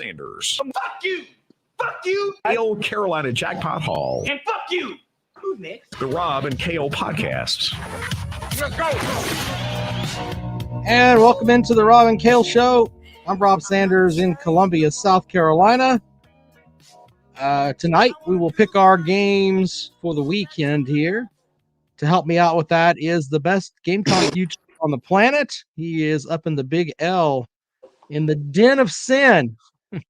Sanders. Fuck you! Fuck you! KO Carolina Jackpot Hall. And fuck you! Who's next? The Rob and KO Podcasts. Let's go! And welcome into the Rob and Kale Show. I'm Rob Sanders in Columbia, South Carolina. Tonight we will pick our games for the weekend here. To help me out with that is the best Gamecock YouTuber on the planet. He is up in the Big L in the Den of Sin.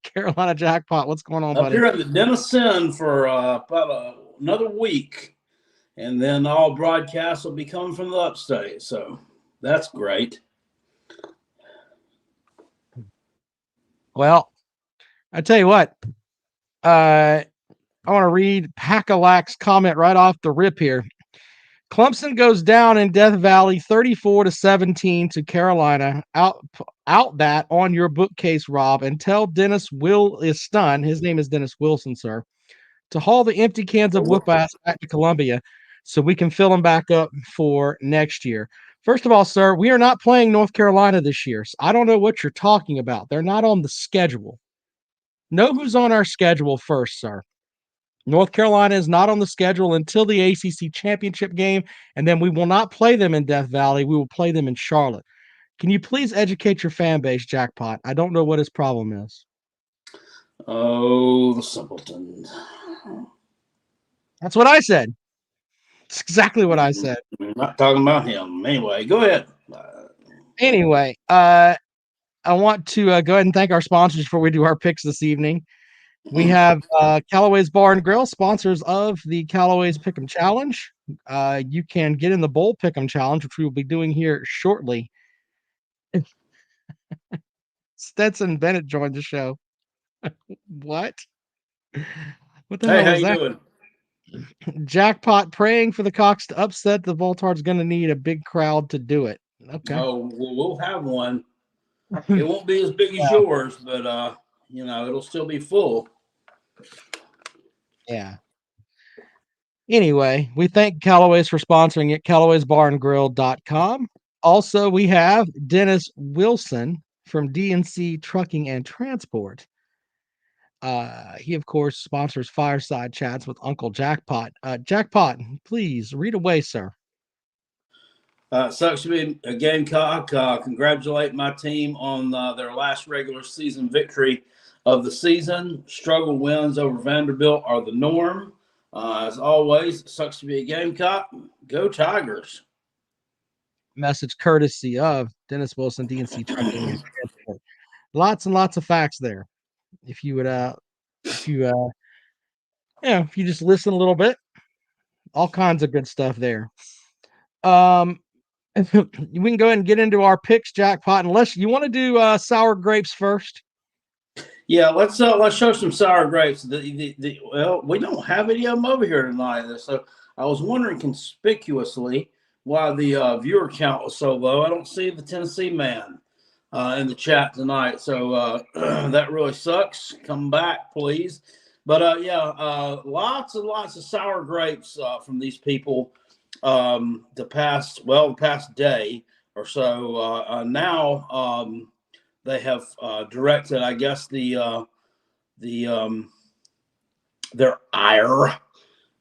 Carolina Jackpot, what's going on, Up buddy? here at the Den of Sin for about another week, and then all broadcasts will be coming from the upstate, so that's great. Well, I tell you what, I want to read Packalac's comment right off the rip here. Clemson goes down in Death Valley 34-17 to Carolina. Out that on your bookcase, Rob, and tell Dennis Will is stunned. His name is Dennis Wilson, sir, to haul the empty cans of whoop ass back to Columbia so we can fill them back up for next year. First of all, sir, we are not playing North Carolina this year. So I don't know what you're talking about. They're not on the schedule. Know who's on our schedule first, sir. North Carolina is not on the schedule until the ACC championship game, and then we will not play them in Death Valley. We will play them in Charlotte. Can you please educate your fan base, Jackpot? I don't know what his problem is. Oh, the simpleton. That's what I said. It's exactly what I said. I'm not talking about him. Anyway, go ahead. Anyway, I want to go ahead and thank our sponsors before we do our picks this evening. We have Callaway's Bar and Grill, sponsors of the Callaway's Pick'em Challenge. You can get in the Bowl Pick'em Challenge, which we will be doing here shortly. Stetson Bennett joined the show. What? What the hell Hey, how is you that? doing? Jackpot praying for the Cox to upset. The Voltard's going to need a big crowd to do it. Okay. Oh, we'll have one. It won't be as big as yours, but it'll still be full. Yeah. Anyway, we thank Callaway's for sponsoring it, Callaway'sBarandGrill.com. Also, we have Dennis Wilson from DNC Trucking and Transport. He, of course, sponsors Fireside Chats with Uncle Jackpot. Jackpot, please read away, sir. Sucks to be a Gamecock. Congratulate my team on their last regular season victory of the season. Struggle wins over Vanderbilt are the norm. As always, sucks to be a Gamecock. Go Tigers. Message courtesy of Dennis Wilson, DNC Trucking and Transport. Lots and lots of facts there. If you would, if you just listen a little bit, all kinds of good stuff there. We can go ahead and get into our picks, Jackpot. Unless you want to do sour grapes first. Yeah, let's show some sour grapes. Well, we don't have any of them over here tonight, so I was wondering conspicuously why the viewer count was so low. I don't see the Tennessee man in the chat tonight, so that really sucks. Come back, please. But lots and lots of sour grapes from these people the past day or so. Now they have directed, I guess, their ire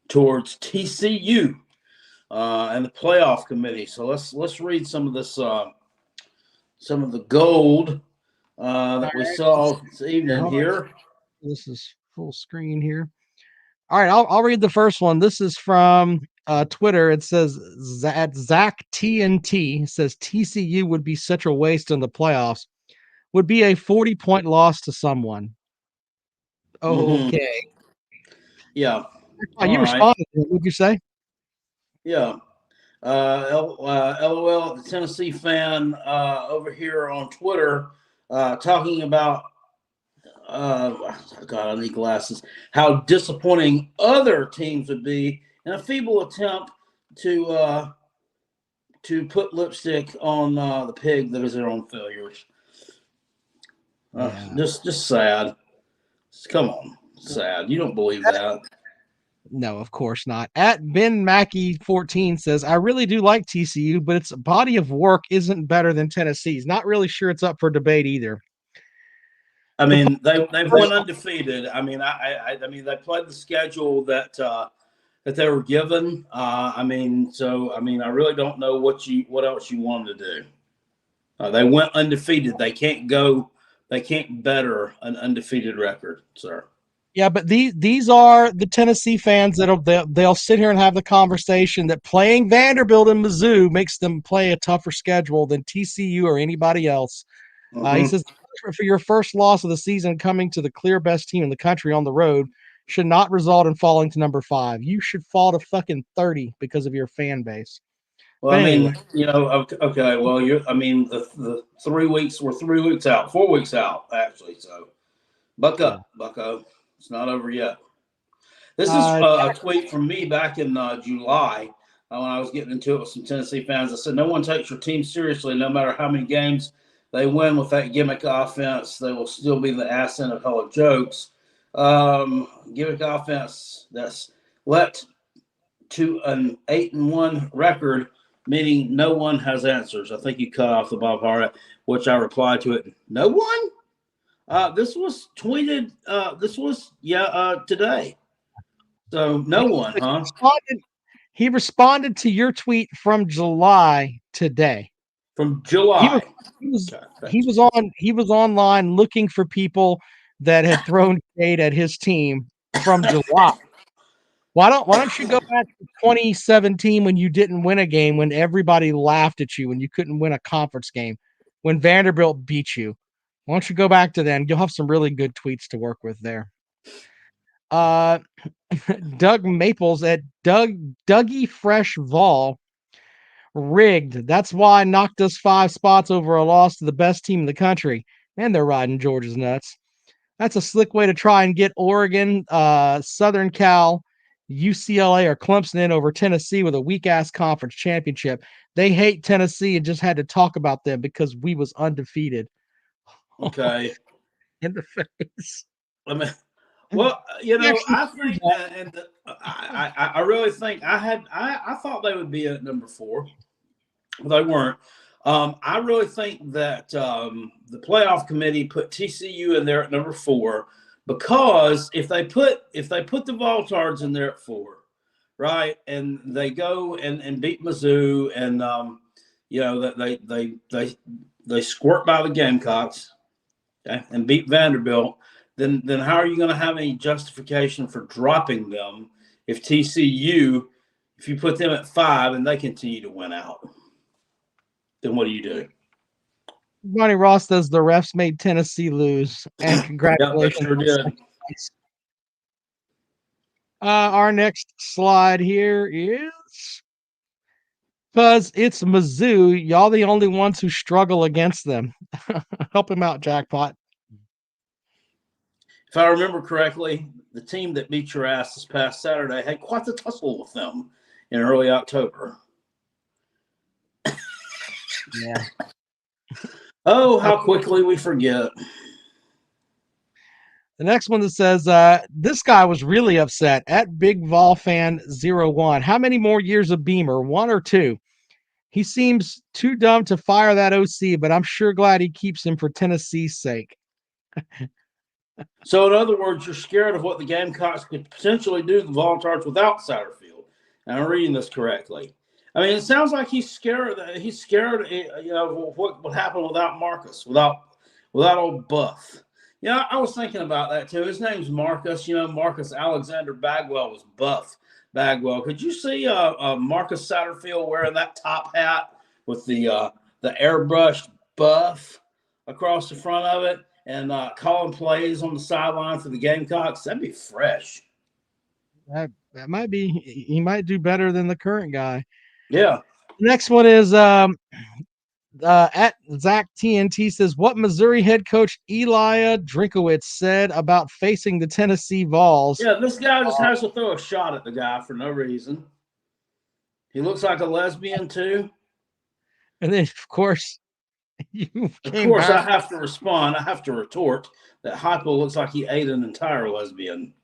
towards TCU and the playoff committee. So let's read some of this, some of the gold that we saw this evening here. This is full screen here. All right, I'll read the first one. This is from Twitter. It says Zach TNT says TCU would be such a waste in the playoffs. Would be a 40-point loss to someone. Okay. Yeah. You responded. What would you say? Yeah. LOL, the Tennessee fan over here on Twitter talking about, God, I need glasses, how disappointing other teams would be in a feeble attempt to put lipstick on the pig that is their own failures. Just sad. Come on, sad. You don't believe that? No, of course not. At Ben Mackey 14 says, I really do like TCU, but its body of work isn't better than Tennessee's. Not really sure it's up for debate either. I mean, they've won undefeated. I mean, I mean, they played the schedule that they were given. I mean, I really don't know what else you want to do. They went undefeated. They can't better an undefeated record, sir. Yeah, but these are the Tennessee fans they'll sit here and have the conversation that playing Vanderbilt and Mizzou makes them play a tougher schedule than TCU or anybody else. He says, for your first loss of the season, coming to the clear best team in the country on the road should not result in falling to number 5. You should fall to fucking 30 because of your fan base. Well, I mean, okay. Well, the 3 weeks, we're 3 weeks out, 4 weeks out, actually. So, buck up, Bucko. It's not over yet. This is a tweet from me back in July when I was getting into it with some Tennessee fans. I said, no one takes your team seriously, no matter how many games they win with that gimmick offense. They will still be the ass end of hell of jokes. Gimmick offense that's led to an 8-1 record, meaning no one has answers. I think you cut off the Bob Hart, which I replied to it. No one? This was tweeted. Today. So no one, huh? He responded to your tweet from July today. From July. He was online looking for people that had thrown shade at his team from July. Why don't you go back to 2017 when you didn't win a game, when everybody laughed at you, when you couldn't win a conference game, when Vanderbilt beat you? Why don't you go back to then? You'll have some really good tweets to work with there. Doug Maples at Dougie Fresh Vol. Rigged. That's why I knocked us 5 spots over a loss to the best team in the country. And they're riding Georgia's nuts. That's a slick way to try and get Oregon, Southern Cal, UCLA, or Clemson in over Tennessee with a weak-ass conference championship. They hate Tennessee and just had to talk about them because we was undefeated. Okay. In the face. I mean, well, I think, I really think I thought they would be at number 4, but they weren't. I really think that the playoff committee put TCU in there at number 4 because if they put the Voltards in there at 4, right, and they go and beat Mizzou and they squirt by the Gamecocks, okay, and beat Vanderbilt. Then how are you going to have any justification for dropping them if you put them at 5 and they continue to win out? Then what do you do? Ronnie Ross says the refs made Tennessee lose, and congratulations. Yeah, they sure did. Our next slide here is because it's Mizzou. Y'all the only ones who struggle against them. Help him out, Jackpot. If I remember correctly, the team that beat your ass this past Saturday had quite the tussle with them in early October. Yeah. Oh, how quickly we forget. The next one that says, this guy was really upset at Big Vol Fan 01. How many more years of Beamer? 1 or 2? He seems too dumb to fire that OC, but I'm sure glad he keeps him for Tennessee's sake. So, in other words, you're scared of what the Gamecocks could potentially do to the Voluntards without Satterfield. And I'm reading this correctly. I mean, it sounds like he's scared. He's scared, what would happen without Marcus, without old Buff. Yeah, I was thinking about that too. His name's Marcus. Marcus Alexander Bagwell was Buff Bagwell. Could you see Marcus Satterfield wearing that top hat with the airbrushed Buff across the front of it and calling plays on the sideline for the Gamecocks? That'd be fresh. That might be. He might do better than the current guy. Yeah. Next one is at Zach TNT says, what Missouri head coach Elia Drinkowitz said about facing the Tennessee Vols. Yeah, this guy just has to throw a shot at the guy for no reason. He looks like a lesbian too. And then, of course, I have to respond. I have to retort that Hypo looks like he ate an entire lesbian.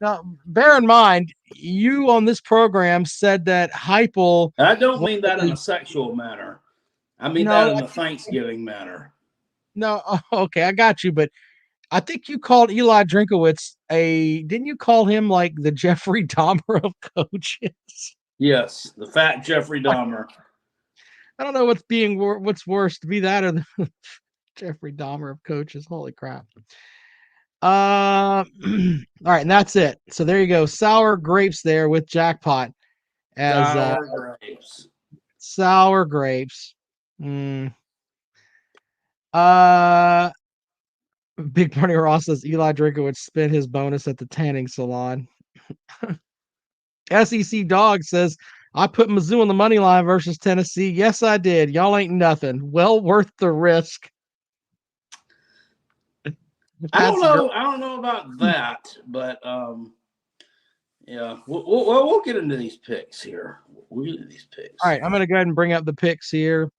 Now, bear in mind, you on this program said that Heupel. I don't mean that in a sexual manner. I mean that in a Thanksgiving manner. No, okay, I got you. But I think you called Eli Drinkowitz didn't you call him like the Jeffrey Dahmer of coaches? Yes, the fat Jeffrey Dahmer. I don't know what's worse, to be that or the Jeffrey Dahmer of coaches. Holy crap. All right, and that's it. So there you go. Sour grapes there with Jackpot as Sour grapes. sour grapes. Big Party Ross says Eli Drinkowitz spent his bonus at the tanning salon. SEC Dog says, I put Mizzou on the money line versus Tennessee. Yes, I did. Y'all ain't nothing. Well worth the risk. I don't know about that, but yeah, we'll get into these picks here. We'll get into these picks. All right, I'm gonna go ahead and bring up the picks here.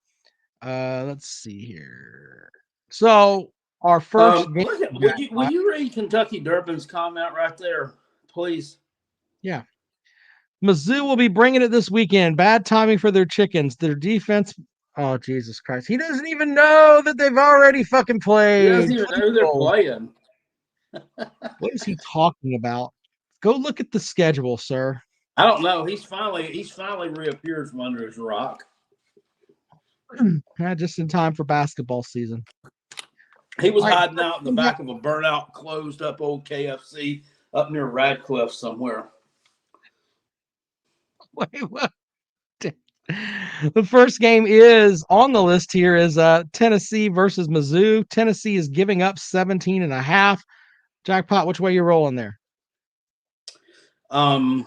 Let's see here. So our first game. Will you read Kentucky Durbin's comment right there, please? Yeah. Mizzou will be bringing it this weekend. Bad timing for their chickens. Their defense. Oh, Jesus Christ. He doesn't even know that they've already fucking played. He doesn't even know they're playing. What is he talking about? Go look at the schedule, sir. I don't know. He's finally reappeared from under his rock. Just in time for basketball season. He was hiding out in the back of a burnout, closed up old KFC up near Radcliffe somewhere. Wait, what? The first game is on the list here is Tennessee versus Mizzou. Tennessee is giving up 17.5. Jackpot, which way you rolling there? So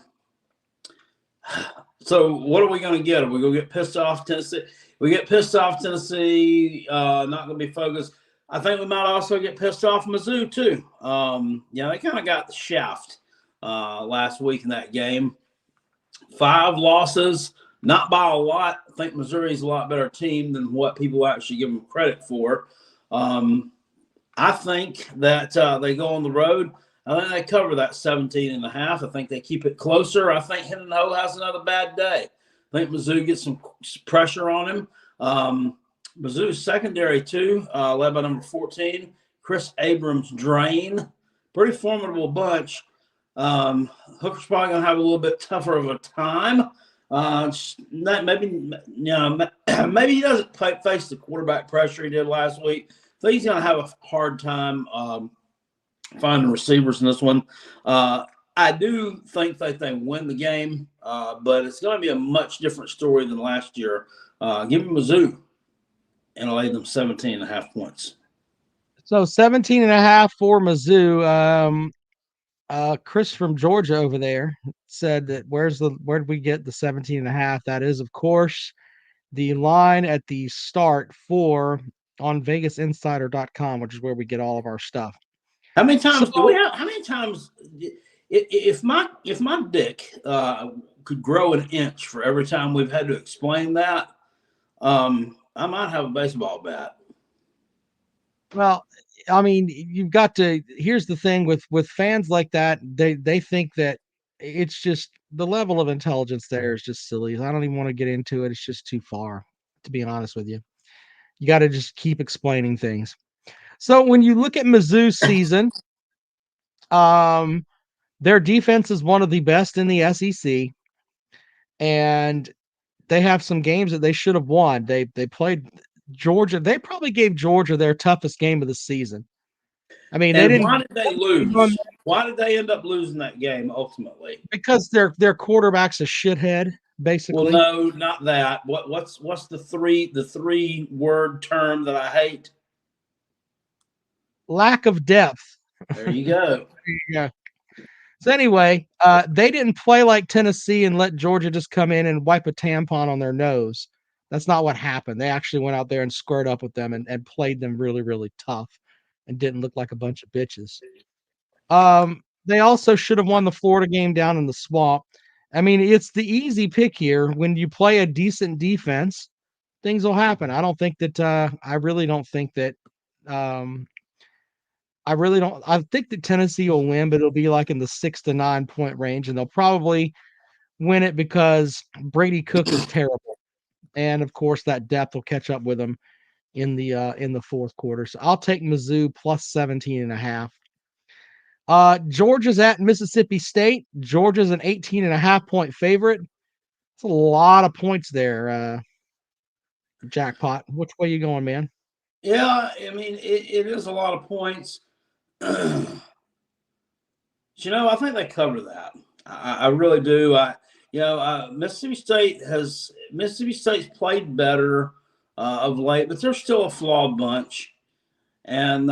what are we going to get? Are we going to get pissed off Tennessee? We get pissed off Tennessee, not going to be focused. I think we might also get pissed off Mizzou too. Yeah, they kind of got the shaft last week in that game. 5 losses, not by a lot. I think Missouri's a lot better team than what people actually give them credit for. I think that they go on the road. I think they cover that 17.5. I think they keep it closer. I think Hendon Ho has another bad day. I think Mizzou gets some pressure on him. Mizzou's secondary too, led by number 14, Chris Abrams Drain. Pretty formidable bunch. Hooker's probably going to have a little bit tougher of a time. Maybe he doesn't face the quarterback pressure he did last week. I think he's going to have a hard time finding receivers in this one. I do think that they win the game, but it's going to be a much different story than last year. Give me Mizzou, and I'll lay them 17.5 points. So 17.5 for Mizzou. Chris from Georgia over there said that where did we get the 17.5? That is, of course, the line at the start on VegasInsider.com, which is where we get all of our stuff. How many times if my dick could grow an inch for every time we've had to explain that, I might have a baseball bat. Well, I mean, you've got to. Here's the thing with fans like that, they think that it's just the level of intelligence there is just silly. I don't even want to get into it. It's just too far, to be honest with you. You got to just keep explaining things. So when you look at Mizzou's season, their defense is one of the best in the SEC, and they have some games that they should have won. They played Georgia. They probably gave Georgia their toughest game of the season. I mean, they didn't. Why did they lose? Why did they end up losing that game ultimately? Because their quarterback's a shithead, basically. Well, no, not that. What's the three word term that I hate? Lack of depth. There you go. Yeah. So anyway, they didn't play like Tennessee and let Georgia just come in and wipe a tampon on their nose. That's not what happened. They actually went out there and squared up with them and played them really, really tough and didn't look like a bunch of bitches. They also should have won the Florida game down in the swamp. I mean, it's the easy pick here. When you play a decent defense, things will happen. I don't think that I really don't think that I think that Tennessee will win, but it'll be like in the 6 to 9 point range, and they'll probably win it because Brady Cook is terrible. And of course, that depth will catch up with them. in the fourth quarter. So I'll take Mizzou plus 17.5. Georgia's at Mississippi State. Georgia's an 18.5-point favorite. It's a lot of points there. Jackpot. Which way you going, man? Yeah, I mean, it is a lot of points. I think they cover that. I really do. Mississippi State's played better of late, but they're still a flawed bunch. And,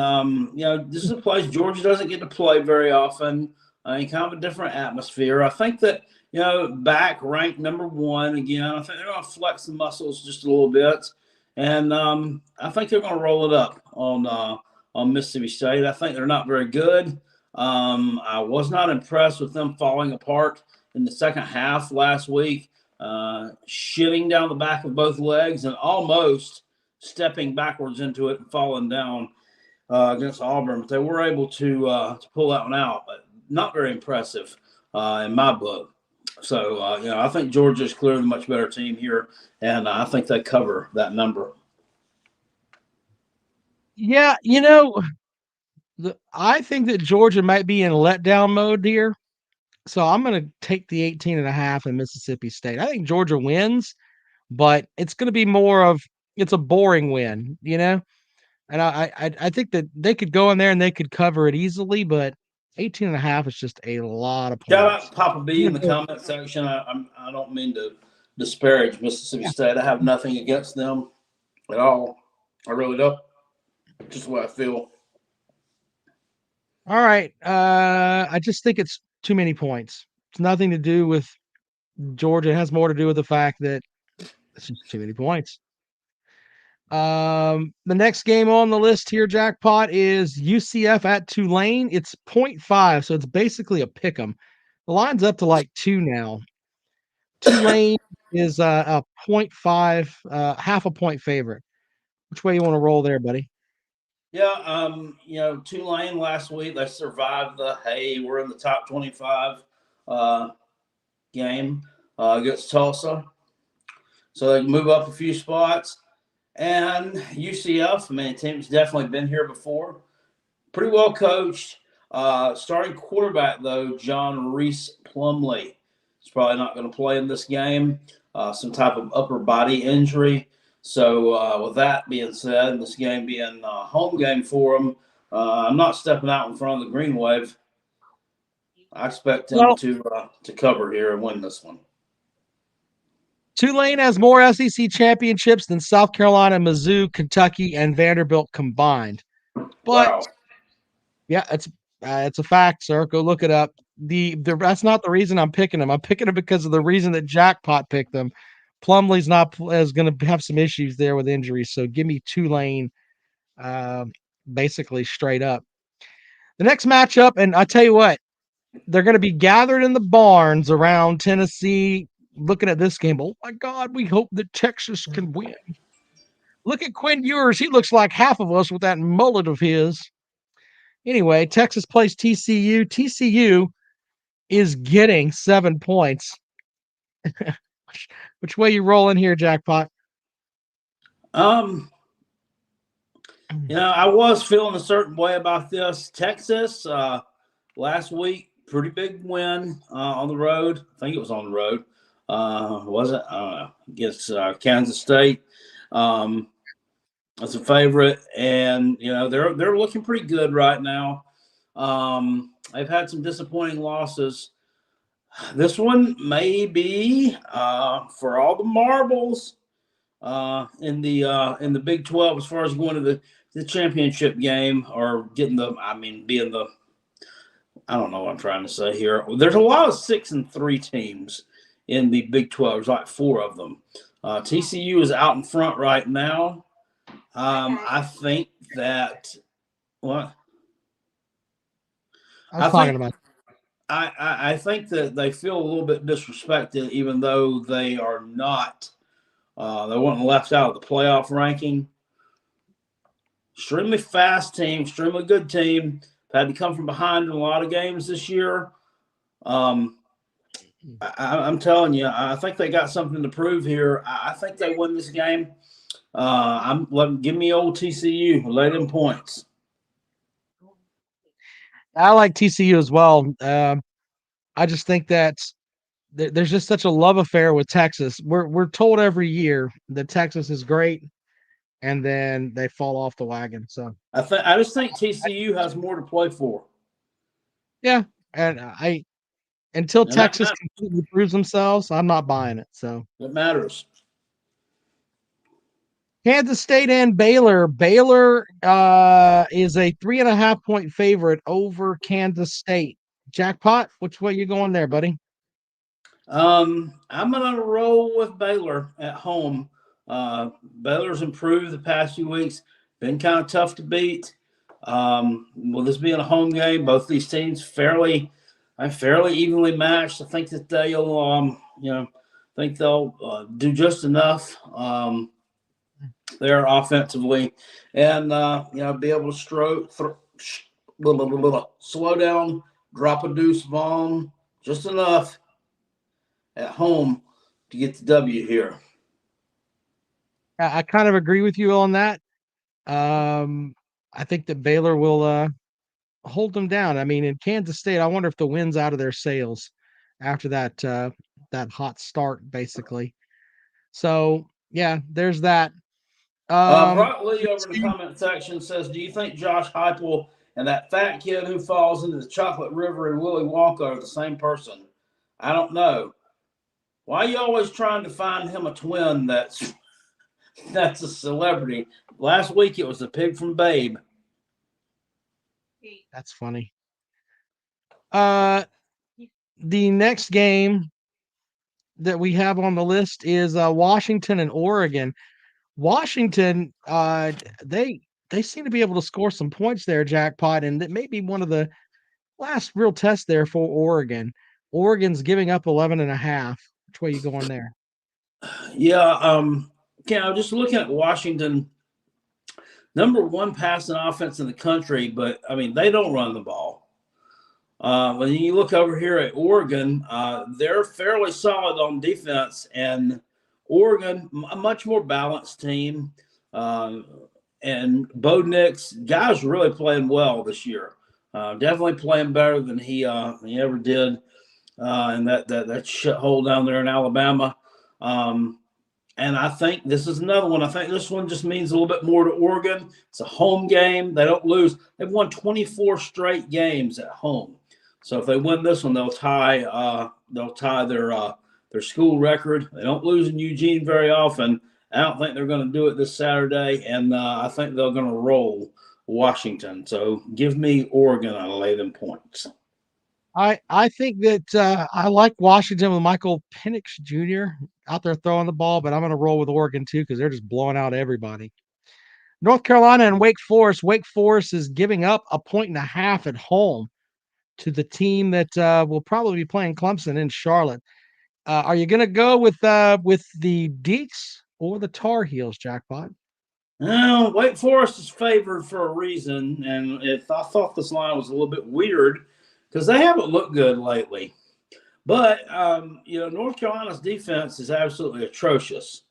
this is a place Georgia doesn't get to play very often. Kind of a different atmosphere. I think that, back ranked number 1 again, I think they're going to flex the muscles just a little bit. And I think they're going to roll it up on Mississippi State. I think they're not very good. I was not impressed with them falling apart in the second half last week, shitting down the back of both legs and almost stepping backwards into it and falling down against Auburn. But they were able to pull that one out, but not very impressive in my book. So, I think Georgia's clearly the much better team here, and I think they cover that number. Yeah, I think that Georgia might be in letdown mode here. So I'm going to take the 18.5 in Mississippi State. I think Georgia wins, but it's going to be it's a boring win, And I think that they could go in there and they could cover it easily, but 18.5 is just a lot of points. Shout out to Papa B in the comment section. I don't mean to disparage Mississippi State. I have nothing against them at all. I really don't. Just the way I feel. All right. I just think it's too many points. It's nothing to do with Georgia. It has more to do with the fact that it's just too many points. The next game on the list here, Jackpot, is UCF at Tulane. It's 0.5, so it's basically a pick 'em. The line's up to like 2 now. Tulane is a 0.5, half a point favorite. Which way you want to roll there, buddy? Yeah, Tulane last week, they survived we're in the top 25 game against Tulsa. So they move up a few spots. And UCF, the team's definitely been here before. Pretty well coached. Starting quarterback, though, John Reese Plumlee. He's probably not going to play in this game. Some type of upper body injury. So with that being said, and this game being a home game for him, I'm not stepping out in front of the green wave. I expect him to cover here and win this one. Tulane has more SEC championships than South Carolina, Mizzou, Kentucky, and Vanderbilt combined. But yeah, it's a fact, sir. Go look it up. That's not the reason I'm picking them. I'm picking them because of the reason that Jackpot picked them. Plumlee's is going to have some issues there with injuries, so give me Tulane, basically straight up. The next matchup, and I tell you what, they're going to be gathered in the barns around Tennessee, looking at this game. Oh my God, we hope that Texas can win. Look at Quinn Ewers; he looks like half of us with that mullet of his. Anyway, Texas plays TCU. TCU is getting 7 points. Which way you rolling here, Jackpot? I was feeling a certain way about this. Texas, last week, pretty big win on the road. I think it was on the road. Was it? I don't know. Against Kansas State. As a favorite. And, they're looking pretty good right now. They've had some disappointing losses. This one may be for all the marbles in the Big 12 as far as going to the championship game or getting being the I don't know what I'm trying to say here. There's a lot of 6-3 teams in the Big 12. There's like 4 of them. TCU is out in front right now. I think that what I think that they feel a little bit disrespected, even though they are not. They weren't left out of the playoff ranking. Extremely fast team, extremely good team. Had to come from behind in a lot of games this year. I'm telling you, I think they got something to prove here. I think they win this game. Give me old TCU. Lay them points. I like TCU as well. I just think that there's just such a love affair with Texas. We're told every year that Texas is great, and then they fall off the wagon. So I just think TCU has more to play for. yeah, and until And Texas completely proves themselves, I'm not buying it. So it matters. Kansas State and Baylor. Baylor is a 3.5-point favorite over Kansas State. Jackpot, which way you going there, buddy? I'm gonna roll with Baylor at home. Baylor's improved the past few weeks. Been kind of tough to beat. Will this being a home game? Both these teams fairly evenly matched. I think that they'll do just enough there offensively, and be able to slow down, drop a deuce bomb just enough at home to get the W here. I kind of agree with you on that. I think that Baylor will hold them down. I mean, in Kansas State, I wonder if the wind's out of their sails after that hot start, basically. So yeah, there's that. Brock Lee over in the comment section says, "Do you think Josh Heupel and that fat kid who falls into the chocolate river and Willy Wonka are the same person? I don't know. Why are you always trying to find him a twin that's a celebrity? Last week it was the pig from Babe." That's funny. The next game that we have on the list is Washington and Oregon. Washington, they seem to be able to score some points there, Jackpot, and that may be one of the last real tests there for Oregon. Oregon's giving up 11.5. Which way you going there? Yeah, just looking at Washington, number one passing offense in the country, but I mean they don't run the ball. When you look over here at Oregon, they're fairly solid on defense, and Oregon, a much more balanced team. And Bo Nix, guys really playing well this year. Definitely playing better than he ever did in that shithole down there in Alabama. And I think this is another one. I think this one just means a little bit more to Oregon. It's a home game. They don't lose. They've won 24 straight games at home. So if they win this one, they'll tie their school record. They don't lose in Eugene very often. I don't think they're going to do it this Saturday, and I think they're going to roll Washington. So give me Oregon. I'll lay them points. I think that I like Washington with Michael Penix Jr. out there throwing the ball, but I'm going to roll with Oregon too because they're just blowing out everybody. North Carolina and Wake Forest. Wake Forest is giving up 1.5 at home to the team that will probably be playing Clemson in Charlotte. Are you going to go with the Deacs or the Tar Heels, Jackpot? Well, Wake Forest is favored for a reason, and I thought this line was a little bit weird because they haven't looked good lately. But, North Carolina's defense is absolutely atrocious.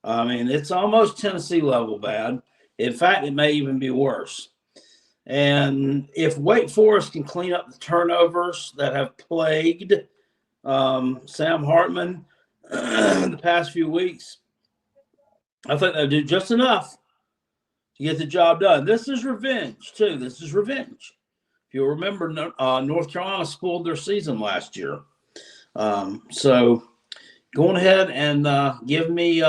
I mean, it's almost Tennessee level bad. In fact, it may even be worse. And if Wake Forest can clean up the turnovers that have plagued Sam Hartman the past few weeks, I think they'll do just enough to get the job done. This is revenge, too. This is revenge. If you'll remember, North Carolina spoiled their season last year. So going ahead and give me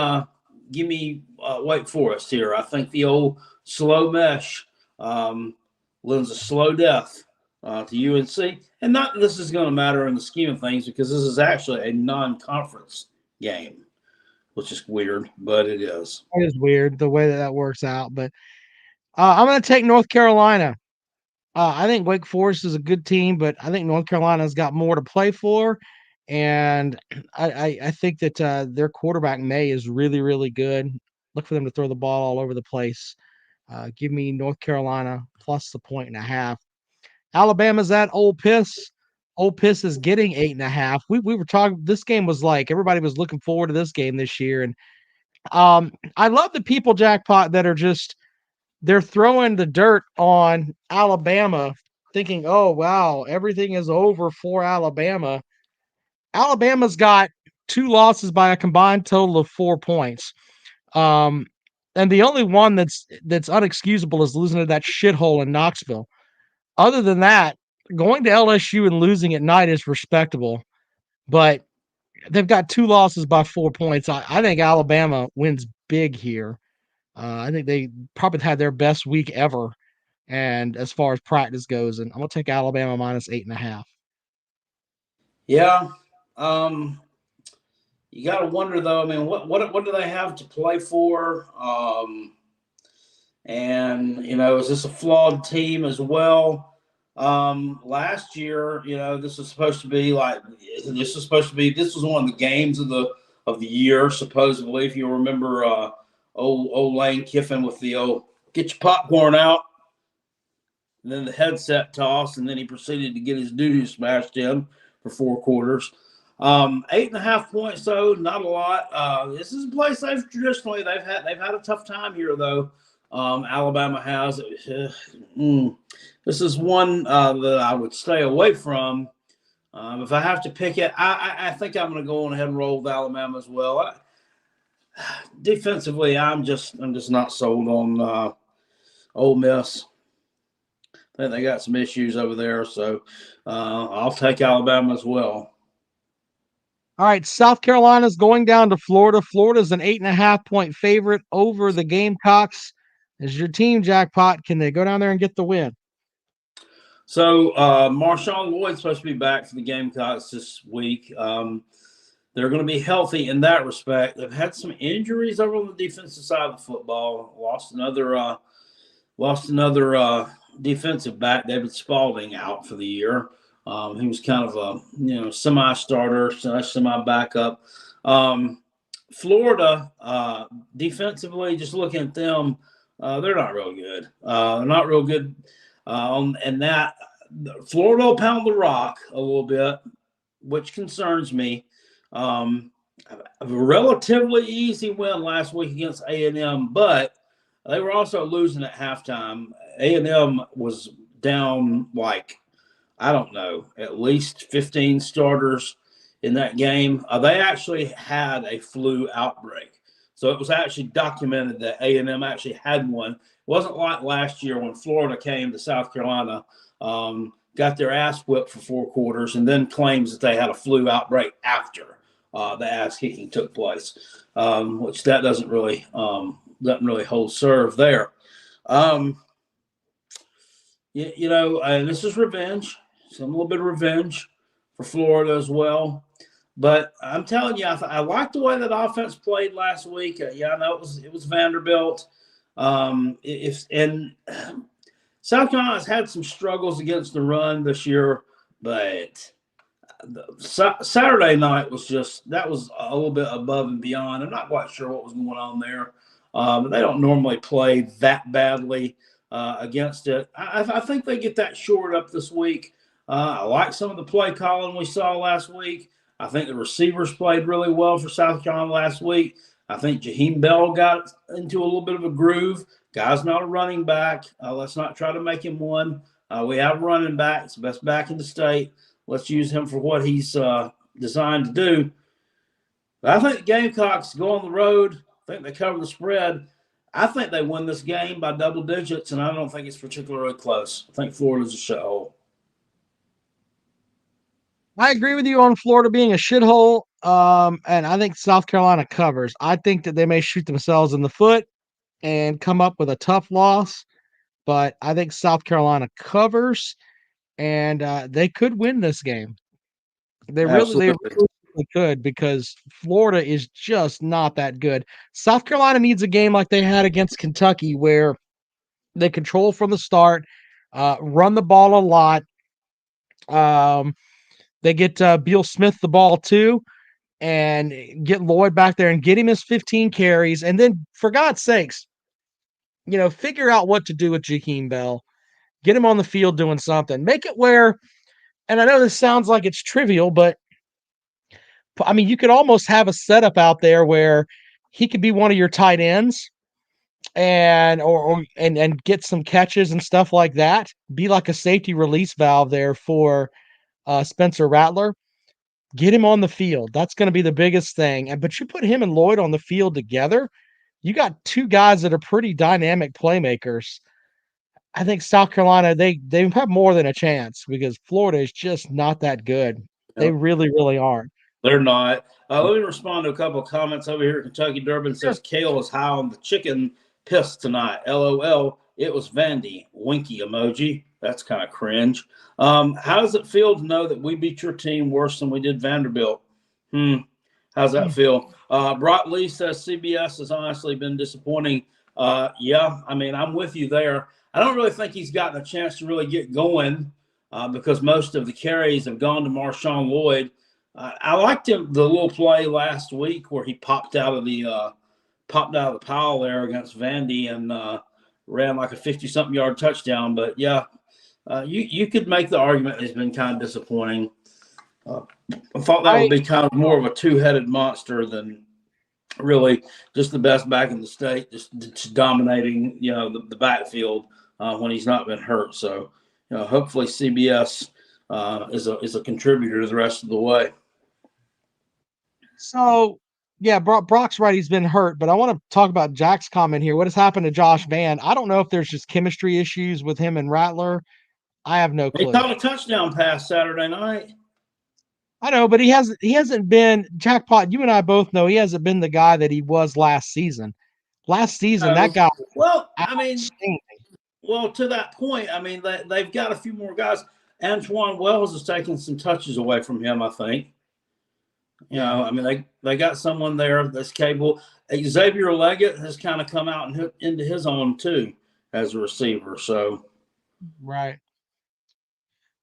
Wake Forest here. I think the old slow mesh lends a slow death to UNC. And not that this is going to matter in the scheme of things because this is actually a non-conference game, which is weird, but it is. It is weird the way that works out. But I'm going to take North Carolina. I think Wake Forest is a good team, but I think North Carolina's got more to play for. And I think that their quarterback, May, is really, really good. Look for them to throw the ball all over the place. Give me North Carolina plus the 1.5. Alabama's at Ole Miss. Ole Miss is getting 8.5. We were talking. This game was like everybody was looking forward to this game this year, and I love the people, Jackpot, that are just they're throwing the dirt on Alabama, thinking, "Oh wow, everything is over for Alabama." Alabama's got 2 losses by a combined total of 4 points. And the only one that's unexcusable is losing to that shithole in Knoxville. Other than that, going to LSU and losing at night is respectable, but they've got 2 losses by 4 points. I think Alabama wins big here. I think they probably had their best week ever, and as far as practice goes, and I'm gonna take Alabama minus 8.5. Yeah. You got to wonder though. I mean, what do they have to play for? And is this a flawed team as well? Last year, this was supposed to be this was one of the games of the year, supposedly. If you remember, old Lane Kiffin with the get your popcorn out, and then the headset toss, and then he proceeded to get his doo-doo smashed in for 4 quarters. 8.5 points though, not a lot. This is a place they've traditionally they've had a tough time here though. Alabama has. This is one that I would stay away from. If I have to pick it, I think I'm going to go on ahead and roll with Alabama as well. Defensively, I'm just not sold on Ole Miss. I think they got some issues over there, so I'll take Alabama as well. All right, South Carolina's going down to Florida. Florida's an 8.5-point favorite over the Gamecocks. Is your team, Jackpot? Can they go down there and get the win? So Marshawn Lloyd's supposed to be back for the Gamecocks this week. They're going to be healthy in that respect. They've had some injuries over on the defensive side of the football. Lost another defensive back, David Spalding, out for the year. He was kind of a semi-starter, semi-backup. Florida, defensively, just looking at them, they're not real good. They're not real good. And that Florida will pound the rock a little bit, which concerns me. A relatively easy win last week against A&M, but they were also losing at halftime. A&M was down at least 15 starters in that game. They actually had a flu outbreak. So it was actually documented that A&M actually had one. It wasn't like last year when Florida came to South Carolina, got their ass whipped for 4 quarters, and then claims that they had a flu outbreak after the ass kicking took place, which that doesn't really hold serve there. And this is revenge. Some little bit of revenge for Florida as well. But I'm telling you, I like the way that offense played last week. I know it was Vanderbilt. South Carolina's had some struggles against the run this year, but Saturday night was a little bit above and beyond. I'm not quite sure what was going on there. But they don't normally play that badly against it. I think they get that shored up this week. I like some of the play calling we saw last week. I think the receivers played really well for South Carolina last week. I think Jaheim Bell got into a little bit of a groove. Guy's not a running back. Let's not try to make him one. We have a running back. It's the best back in the state. Let's use him for what he's designed to do. But I think the Gamecocks go on the road. I think they cover the spread. I think they win this game by double digits, and I don't think it's particularly close. I think Florida's a shithole. I agree with you on Florida being a shithole, and I think South Carolina covers. I think that they may shoot themselves in the foot and come up with a tough loss, but I think South Carolina covers, and they could win this game. They really could, because Florida is just not that good. South Carolina needs a game like they had against Kentucky, where they control from the start, run the ball a lot. They get Beal Smith the ball too, and get Lloyd back there and get him his 15 carries. And then, for God's sakes, figure out what to do with Jaheim Bell. Get him on the field doing something. Make it where, and I know this sounds like it's trivial, but I mean, you could almost have a setup out there where he could be one of your tight ends and get some catches and stuff like that. Be like a safety release valve there for Spencer Rattler. Get him on the field. That's going to be the biggest thing. But you put him and Lloyd on the field together, you got two guys that are pretty dynamic playmakers. I think South Carolina, they have more than a chance because Florida is just not that good. They really, really aren't. They're not. Let me respond to a couple of comments over here. Kentucky Durbin says Kale is high on the chicken piss tonight. LOL. It was Vandy. Winky emoji. That's kind of cringe. How does it feel to know that we beat your team worse than we did Vanderbilt? How's that feel? Brock Lee says CBS has honestly been disappointing. Yeah, I mean, I'm with you there. I don't really think he's gotten a chance to really get going because most of the carries have gone to Marshawn Lloyd. I liked the little play last week where he popped out of the pile there against Vandy and ran like a 50-something yard touchdown. But yeah, you could make the argument he's been kind of disappointing. I thought that would be kind of more of a two-headed monster than really just the best back in the state, just dominating the backfield when he's not been hurt. So hopefully CBS is a contributor to the rest of the way. So, yeah, Brock's right. He's been hurt, but I want to talk about Jack's comment here. What has happened to Josh Vann? I don't know if there's just chemistry issues with him and Rattler. I have no clue. He caught a touchdown pass Saturday night. I know, but he hasn't been Jackpot. You and I both know he hasn't been the guy that he was last season. Last season, that guy. Well, to that point, I mean, they've got a few more guys. Antoine Wells has taken some touches away from him, I think. I mean, they got someone there that's capable. Xavier Leggett has kind of come out and into his own too as a receiver. So, right.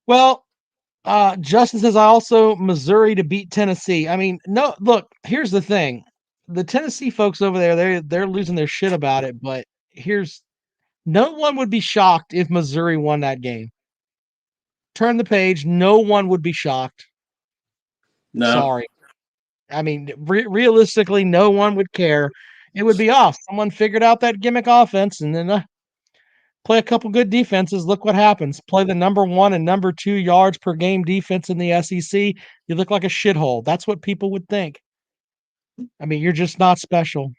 Well, Justin says I also Missouri to beat Tennessee. I mean, no. Look, here's the thing: the Tennessee folks over there, they're losing their shit about it. But no one would be shocked if Missouri won that game. Turn the page. No one would be shocked. No. Sorry. I mean, realistically, no one would care. It would be off. Someone figured out that gimmick offense and then play a couple good defenses. Look what happens. Play the number 1 and number 2 yards per game defense in the SEC. You look like a shithole. That's what people would think. I mean, you're just not special.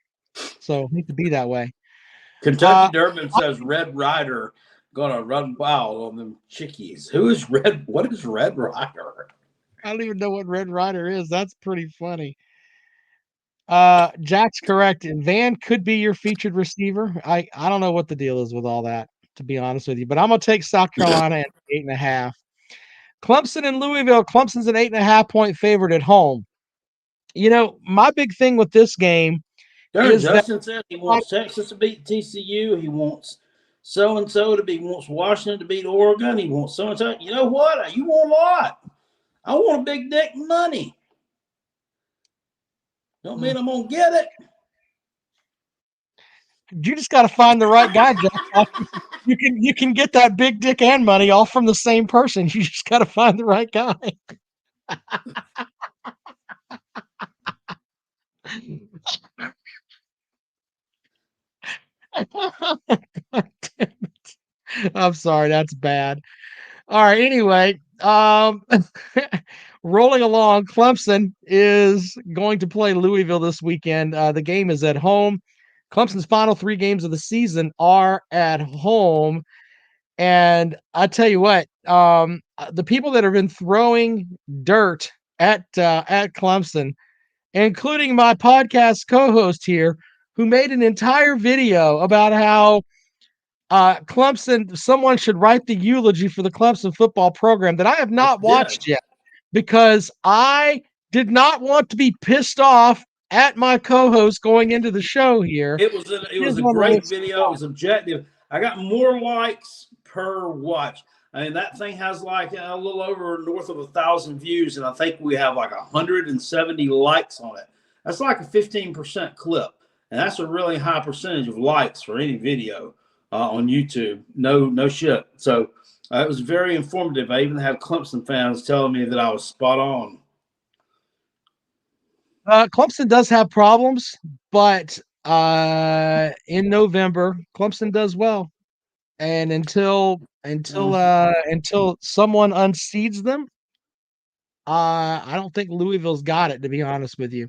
So need to be that way. Kentucky Durbin says Red Rider gonna run wild on them chickies. What is Red Rider? I don't even know what Red Rider is. That's pretty funny. Jack's correct. Van could be your featured receiver. I don't know what the deal is with all that, to be honest with you. But I'm going to take South Carolina at 8.5. Clemson and Louisville. Clemson's an 8.5-point favorite at home. My big thing with this game is Justin says he wants Texas to beat TCU. He wants so-and-so to wants Washington to beat Oregon. He wants so-and-so. You know what? You want a lot. I want a big dick money. Don't mean I'm gonna get it. You just got to find the right guy, Jack. You can get that big dick and money all from the same person. You just got to find the right guy. I'm sorry, that's bad. All right, anyway, rolling along, Clemson is going to play Louisville this weekend. The game is at home. Clemson's final 3 games of the season are at home. And I tell you what, the people that have been throwing dirt at Clemson, including my podcast co-host here, who made an entire video about how Clemson, someone should write the eulogy for the Clemson football program that I have not watched yet because I did not want to be pissed off at my co-host going into the show here. It was a great video. It was objective. I got more likes per watch. I mean, that thing has like a little over north of 1,000 views, and I think we have like 170 likes on it. That's like a 15% clip, and that's a really high percentage of likes for any video on YouTube. No shit. So it was very informative. I even have Clemson fans telling me that I was spot on. Clemson does have problems, but in November, Clemson does well. And until someone unseeds them, I don't think Louisville's got it, to be honest with you.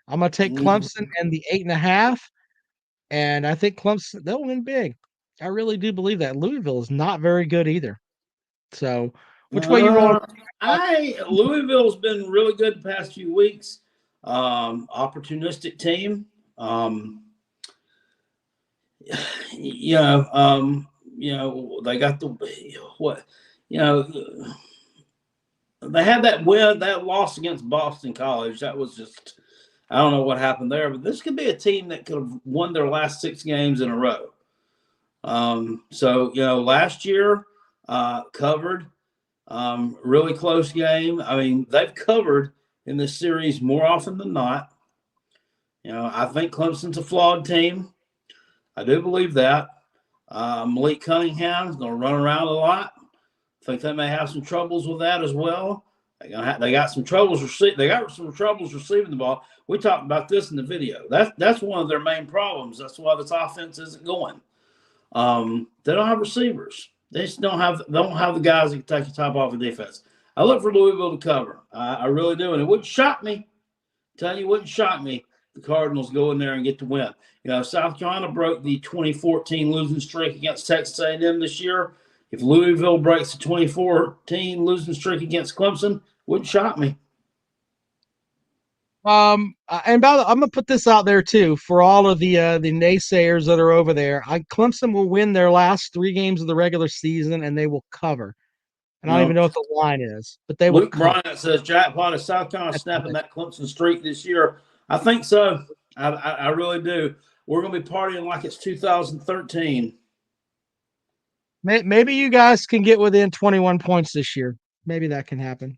I'm gonna take Clemson and the 8.5, and I think Clemson they'll win big. I really do believe that. Louisville is not very good either. So, which way you rolling? Louisville's been really good the past few weeks. Opportunistic team. They got they had that win, that loss against Boston College. That was just, I don't know what happened there, but this could be a team that could have won their last 6 games in a row. Last year covered, really close game. I mean, they've covered in this series more often than not. I think Clemson's a flawed team. I do believe that. Malik Cunningham is going to run around a lot. I think they may have some troubles with that as well. They got some troubles receiving the ball. We talked about this in the video. That's one of their main problems. That's why this offense isn't going. They don't have receivers. They just don't have the guys that can take the top off the defense. I look for Louisville to cover. I really do, and it wouldn't shock me. It wouldn't shock me. The Cardinals go in there and get the win. South Carolina broke the 2014 losing streak against Texas A&M this year. If Louisville breaks the 2014 losing streak against Clemson, wouldn't shock me. I'm gonna put this out there too for all of the naysayers that are over there. Clemson will win their last 3 games of the regular season and they will cover. And I don't even know what the line is, but they will. Luke Bryant says Jackpot is South Carolina snapping that Clemson streak this year. I think so. I really do. We're going to be partying like it's 2013. Maybe you guys can get within 21 points this year. Maybe that can happen.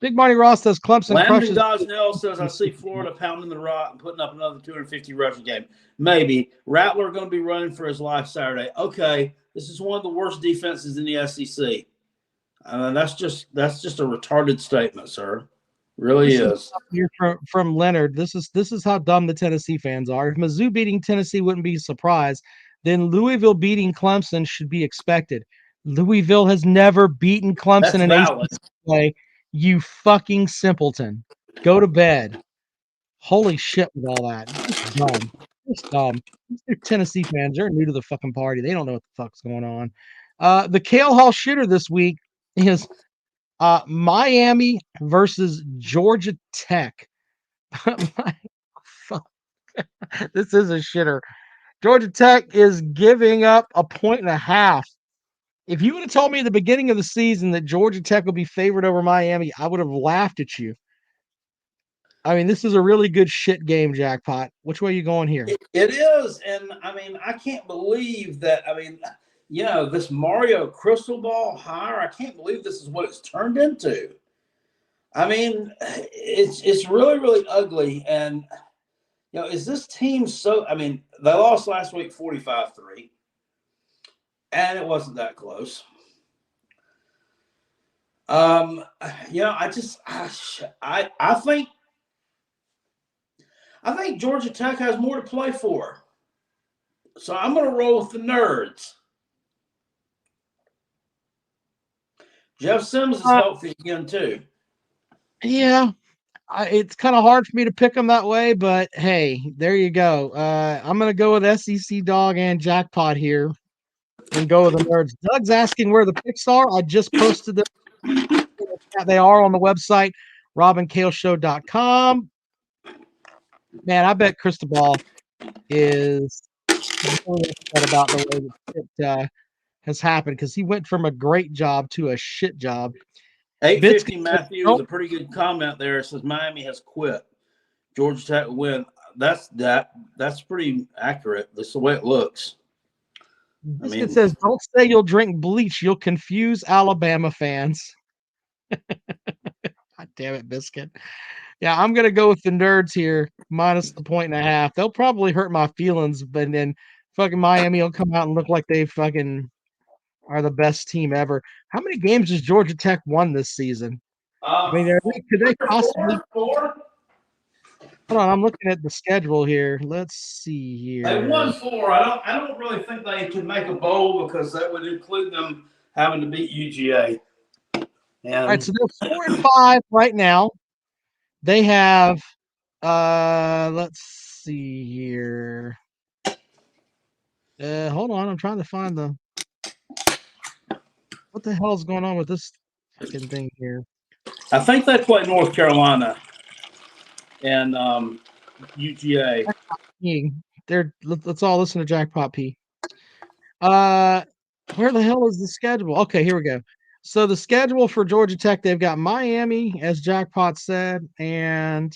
Big Money Ross says Clemson Landon crushes. Gosnell says, I see Florida pounding the rock and putting up another 250 rushing game. Maybe. Rattler going to be running for his life Saturday. Okay, this is one of the worst defenses in the SEC. That's just a retarded statement, sir. Really is. Here from Leonard. This is how dumb the Tennessee fans are. If Mizzou beating Tennessee wouldn't be a surprise, then Louisville beating Clemson should be expected. Louisville has never beaten Clemson in ACC play. You fucking simpleton. Go to bed. Holy shit with all that. It's dumb. It's dumb. They're Tennessee fans. They're new to the fucking party. They don't know what the fuck's going on. The Kale Hall shitter this week is Miami versus Georgia Tech. This is a shitter. Georgia Tech is giving up 1.5. If you would have told me at the beginning of the season that Georgia Tech would be favored over Miami, I would have laughed at you. I mean, this is a really good shit game, Jackpot. Which way are you going here? It is. And, I can't believe that. This Mario crystal ball hire, I can't believe this is what it's turned into. It's really, really ugly. And, is this team so – they lost last week 45-3. And it wasn't that close. I think Georgia Tech has more to play for. So I'm going to roll with the nerds. Jeff Sims is healthy again too. Yeah. It's kind of hard for me to pick them that way, but hey, there you go. I'm going to go with SEC Dog and Jackpot here. And go with the nerds. Doug's asking where the picks are. I just posted them. They are on the website, robandkaleshow.com. Man, I bet Cristobal is really upset about the way that it has happened because he went from a great job to a shit job. 850 Matthew was a pretty good comment there. It says Miami has quit. Georgia Tech will win. That's pretty accurate. That's the way it looks. Biscuit says, don't say you'll drink bleach. You'll confuse Alabama fans. God damn it, Biscuit. Yeah, I'm going to go with the nerds here, minus the 1.5. They'll probably hurt my feelings, but then fucking Miami will come out and look like they fucking are the best team ever. How many games has Georgia Tech won this season? Could they possibly – Hold on, I'm looking at the schedule here. Let's see here. They won 4. I don't really think they can make a bowl because that would include them having to beat UGA. And All right, so they're 4-5 right now. They have let's see here. Hold on, I'm trying to find the what the hell is going on with this fucking thing here. I think they play North Carolina and UGA. Let's all listen to Jackpot P. Where the hell is the schedule? Okay, here we go. So the schedule for Georgia Tech, they've got Miami, as Jackpot said, and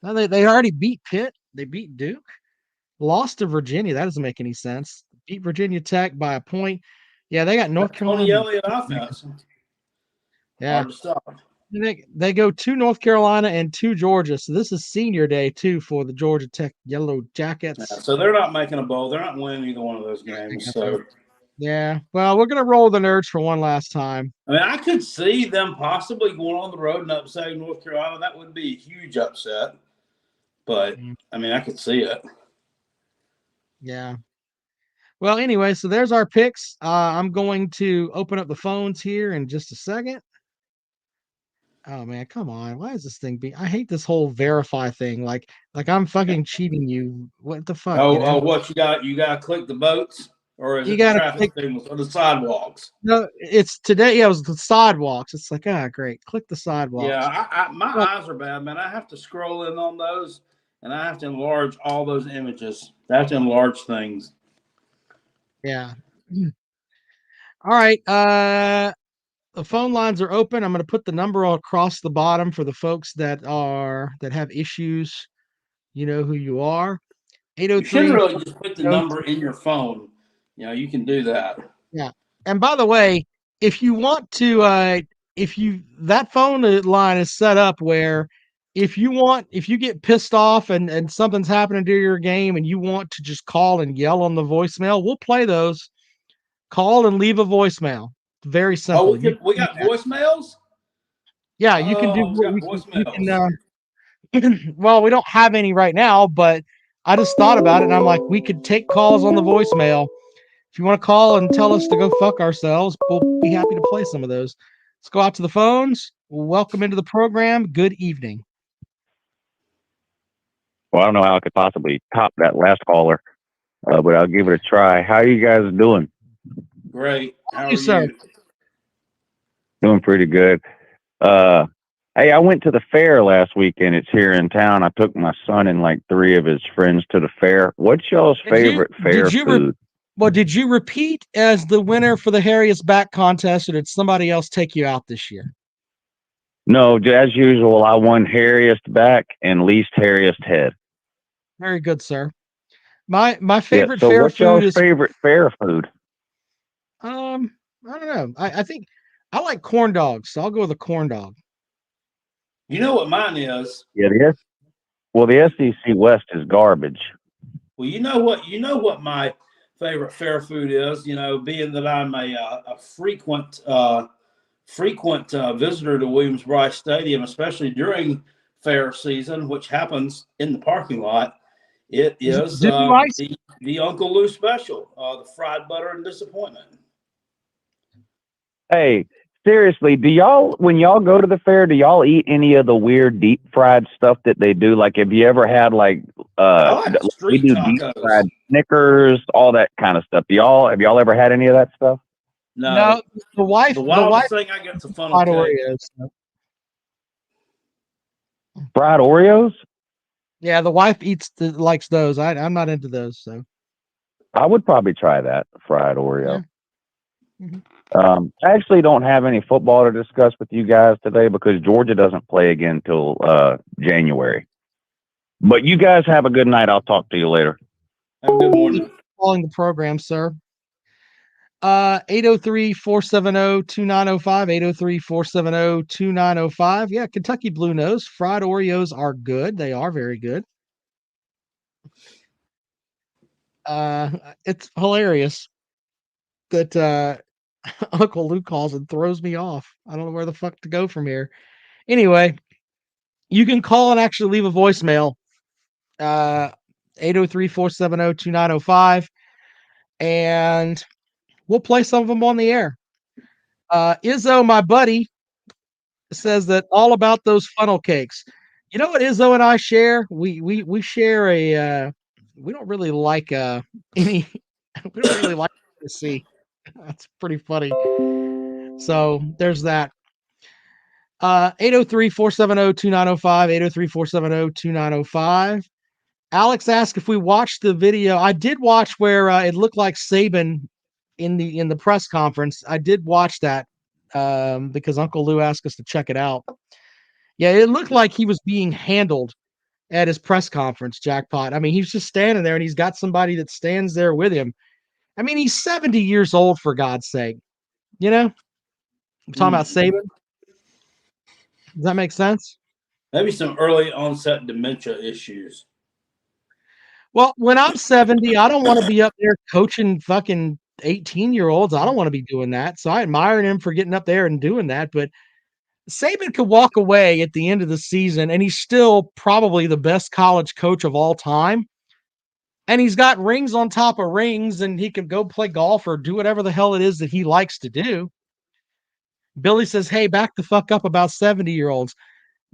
now they already beat Pitt. They beat Duke, lost to Virginia. That doesn't make any sense. Beat Virginia Tech by a point. Yeah, they got North Tony Carolina. Elliott offense. Yeah, Hard to stop. they go to North Carolina and to Georgia. So this is senior day too for the Georgia Tech Yellow Jackets. Yeah, so they're not making a bowl. They're not winning either one of those games. So yeah, well, we're gonna roll the nerds for one last time. I mean, I could see them possibly going on the road and upsetting North Carolina. That would be a huge upset. But I mean, I could see it. Yeah. Well, anyway, so there's our picks. I'm going to open up the phones here in just a second. Oh man, come on! Why is this thing being? I hate this whole verify thing. Like I'm fucking cheating you. What the fuck? Oh, what you got? You got to click the boats, or is You it gotta the traffic signals or the sidewalks? No, it's today. Yeah, it was the sidewalks. It's like, great. Click the sidewalks. Yeah, my eyes are bad, man. I have to scroll in on those, and I have to enlarge all those images. I have to enlarge things. Yeah. All right. The phone lines are open. I'm going to put the number across the bottom for the folks that have issues. You know who you are. You should 803. really just put the number in your phone. You know, you can do that. Yeah. And by the way, if you want to, that phone line is set up where if you get pissed off and something's happening to your game and you want to just call and yell on the voicemail, we'll play those. Call and leave a voicemail. Very simple. Oh, we got voicemails? Yeah, you can do voicemails. Well, we don't have any right now, but I just thought about it and I'm like, we could take calls on the voicemail. If you want to call and tell us to go fuck ourselves, we'll be happy to play some of those. Let's go out to the phones. Welcome into the program. Good evening. Well, I don't know how I could possibly top that last caller, but I'll give it a try. How are you guys doing? Great. How are you, sir? Doing pretty good. Hey, I went to the fair last weekend. It's here in town. I took my son and like 3 of his friends to the fair. What's y'all's favorite fair food? Well, did you repeat as the winner for the Hairiest Back contest, or did somebody else take you out this year? No, as usual, I won hairiest back and least hairiest head. Very good, sir. My favorite so fair what's food y'all's is favorite fair food? I don't know. I think I like corn dogs, so I'll go with a corn dog. You know what mine is? Yeah, the SEC West is garbage. Well, you know what my favorite fair food is. You know, being that I'm a frequent visitor to Williams-Brice Stadium, especially during fair season, which happens in the parking lot. It is the Uncle Lou special, the fried butter and disappointment. Hey, seriously, when y'all go to the fair, do y'all eat any of the weird deep fried stuff that they do? Like, have you ever had street tacos, deep fried Snickers, all that kind of stuff? Have y'all ever had any of that stuff? No, the wife thing I get to funnel cake. Oreos. Fried Oreos? Yeah, the wife likes those. I'm not into those, so I would probably try that fried Oreo. Yeah. Mm-hmm. I actually don't have any football to discuss with you guys today because Georgia doesn't play again till January. But you guys have a good night. I'll talk to you later. Have a good morning. Calling the program, sir. 803-470-2905, 803-470-2905. Yeah, Kentucky Blue Nose. Fried Oreos are good. They are very good. It's hilarious that Uncle Luke calls and throws me off. I don't know where the fuck to go from here. Anyway, you can call and actually leave a voicemail. 803-470-2905. And we'll play some of them on the air. Izzo, my buddy, says that all about those funnel cakes. You know what Izzo and I share? We share a we don't really like any we don't really like to see. That's pretty funny. So there's that. 803-470-2905, 803-470-2905. Alex asked if we watched the video. I did watch where it looked like Saban in the press conference. I did watch that because Uncle Lou asked us to check it out. Yeah, it looked like he was being handled at his press conference, Jackpot. I mean, he's just standing there and he's got somebody that stands there with him. I mean, he's 70 years old, for God's sake. You know? I'm talking about Saban. Does that make sense? Maybe some early onset dementia issues. Well, when I'm 70, I don't want to be up there coaching fucking 18-year-olds. I don't want to be doing that. So I admire him for getting up there and doing that. But Saban could walk away at the end of the season, and he's still probably the best college coach of all time. And he's got rings on top of rings, and he can go play golf or do whatever the hell it is that he likes to do. Billy says, hey, back the fuck up about 70-year-olds.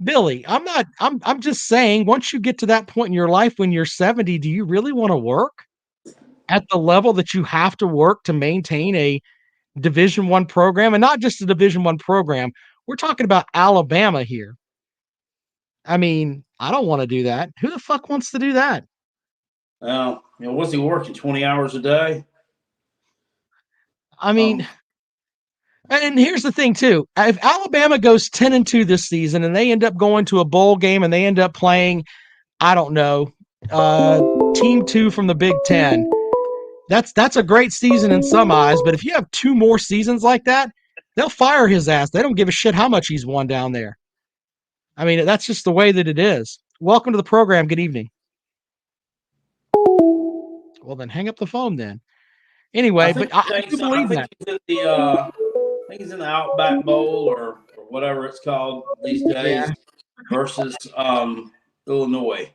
Billy, I'm just saying, once you get to that point in your life when you're 70, do you really want to work at the level that you have to work to maintain a Division I program? And not just a Division I program. We're talking about Alabama here. I mean, I don't want to do that. Who the fuck wants to do that? Was he working 20 hours a day? I mean, and here's the thing too. If Alabama goes 10-2 this season and they end up going to a bowl game and they end up playing, I don't know, team 2 from the Big Ten, that's a great season in some eyes. But if you have 2 more seasons like that, they'll fire his ass. They don't give a shit how much he's won down there. I mean, that's just the way that it is. Welcome to the program. Good evening. Well, then hang up the phone then. Anyway, but I do believe that. I think he's in the Outback Bowl or whatever it's called these days versus Illinois.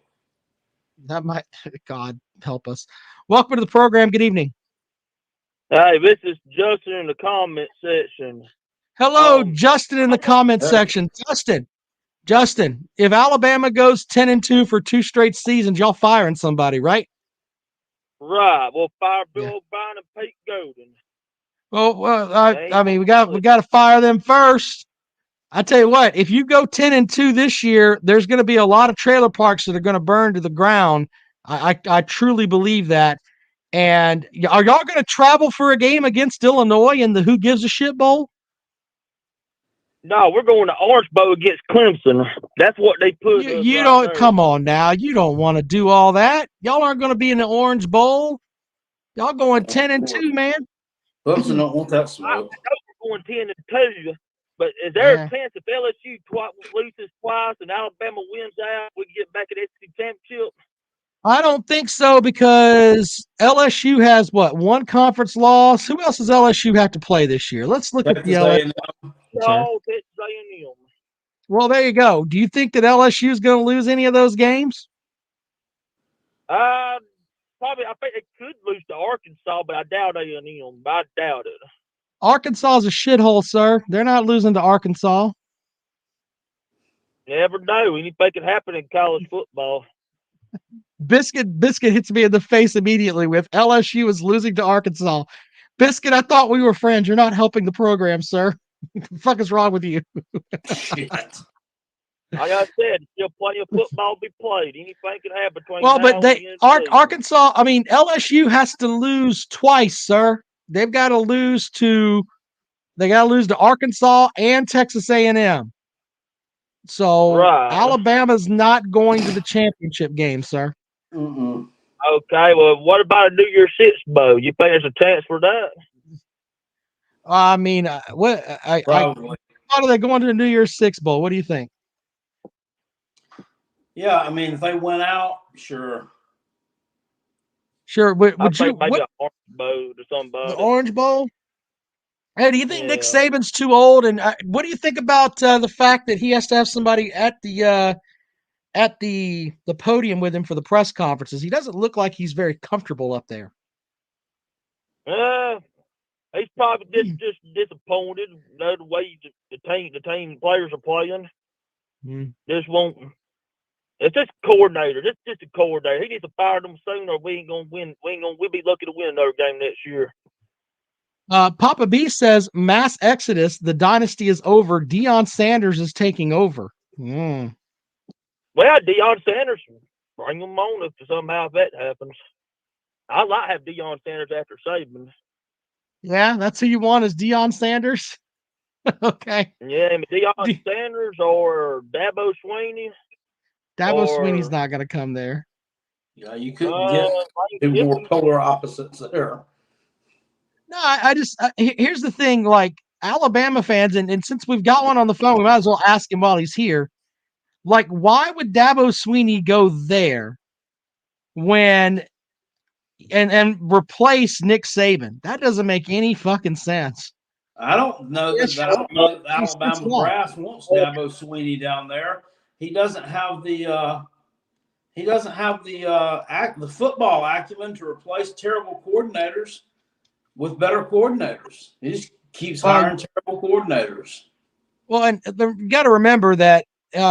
That might, God help us. Welcome to the program. Good evening. Hey, this is Justin in the comment section. Hello, Justin in the comment section. Justin, if Alabama goes 10-2 for 2 straight seasons, y'all firing somebody, right? Right. We'll fire Bill O'Brien and Pete Golden. Well, I mean, we got to fire them first. I tell you what, if you go 10-2 this year, there's going to be a lot of trailer parks that are going to burn to the ground. I truly believe that. And are y'all going to travel for a game against Illinois in the Who Gives a Shit Bowl? No, we're going to Orange Bowl against Clemson. That's what they put. You don't come on now. You don't want to do all that. Y'all aren't going to be in the Orange Bowl. Y'all going 10-2, man. Clemson don't want that I smoke. know we're going 10-2, but is there a chance if LSU loses twice and Alabama wins out, we get back at SEC championship? I don't think so because LSU has what, 1 conference loss. Who else does LSU have to play this year? Let's look at the LSU. No, Texas A&M. Well, there you go. Do you think that LSU is going to lose any of those games? Probably. I think they could lose to Arkansas, but I doubt A&M. I doubt it. Arkansas is a shithole, sir. They're not losing to Arkansas. Never know. Anything can happen in college football. Biscuit hits me in the face immediately with LSU is losing to Arkansas. Biscuit, I thought we were friends. You're not helping the program, sir. What the fuck is wrong with you? Shit. Like I said, still plenty of football to be played. Anything can happen between Well, now but and they the end of the season. Arkansas. I mean, LSU has to lose twice, sir. They've got to lose to. They got to lose to Arkansas and Texas A&M. So Right. Alabama's not going to the championship game, sir. Mm-mm. Okay, well, what about a New Year's Six bowl? You think there's a chance for that? I mean, Probably. how are they going to the New Year's Six Bowl? What do you think? Yeah, I mean, if they went out, sure. Sure. Would I you? think maybe What, an Orange Bowl or somebody. the Orange Bowl? Hey, do you think Nick Yeah. Saban's too old? And what do you think about the fact that he has to have somebody at the at the podium with him for the press conferences, he doesn't look like he's very comfortable up there. He's probably just disappointed. The way the team players are playing. Just won't. It's just coordinator. It's just a coordinator. He needs to fire them soon, or we ain't gonna win. We'll be lucky to win another game next year. Papa B says mass exodus. The dynasty is over. Deion Sanders is taking over. Well, Deion Sanders, bring him on if somehow that happens. I like to have Deion Sanders after Saban. Yeah, that's who you want is Deion Sanders. Okay. Yeah, I mean, Deion Sanders or Dabo Swinney. Dabo Swinney's not going to come there. Yeah, you couldn't get two more polar opposites there. No, here's the thing, like Alabama fans, and since we've got one on the phone, we might as well ask him while he's here. Like, why would Dabo Swinney go there when and replace Nick Saban? That doesn't make any fucking sense. I don't know that the Alabama brass wants Dabo Swinney down there. He doesn't have the football acumen to replace terrible coordinators with better coordinators. He just keeps hiring terrible coordinators. Well, and you got to remember that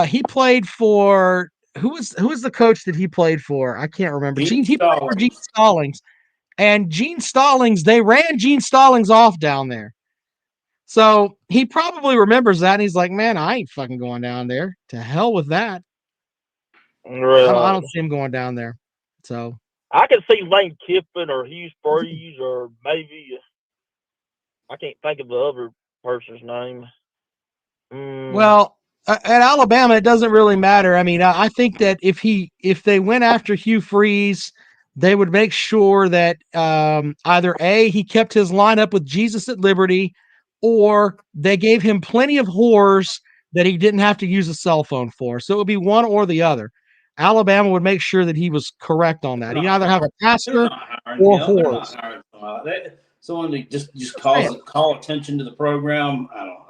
he played for who was the coach that he played for? I can't remember. He played for Gene Stallings, and Gene Stallings. They ran Gene Stallings off down there. So he probably remembers that, and he's like, man, I ain't fucking going down there. To hell with that. Right. I don't see him going down there. So I can see Lane Kiffin or Hugh Freeze or maybe I can't think of the other person's name. Well, at Alabama, it doesn't really matter. I mean, I think that if they went after Hugh Freeze, they would make sure that either A, he kept his lineup with Jesus at Liberty, or they gave him plenty of whores that he didn't have to use a cell phone for. So it would be one or the other. Alabama would make sure that he was correct on that. He'd either have a pastor or whores. Someone to just call attention to the program. I don't know.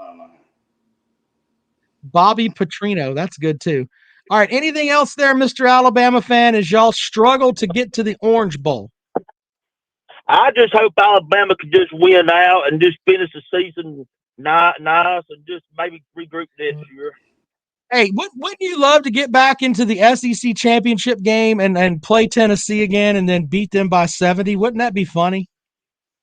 Bobby Petrino, that's good too. All right, anything else there, Mr. Alabama fan, as y'all struggle to get to the Orange Bowl? I just hope Alabama could just win out and just finish the season nice and just maybe regroup next year. Hey, wouldn't you love to get back into the SEC championship game and play Tennessee again and then beat them by 70? Wouldn't that be funny?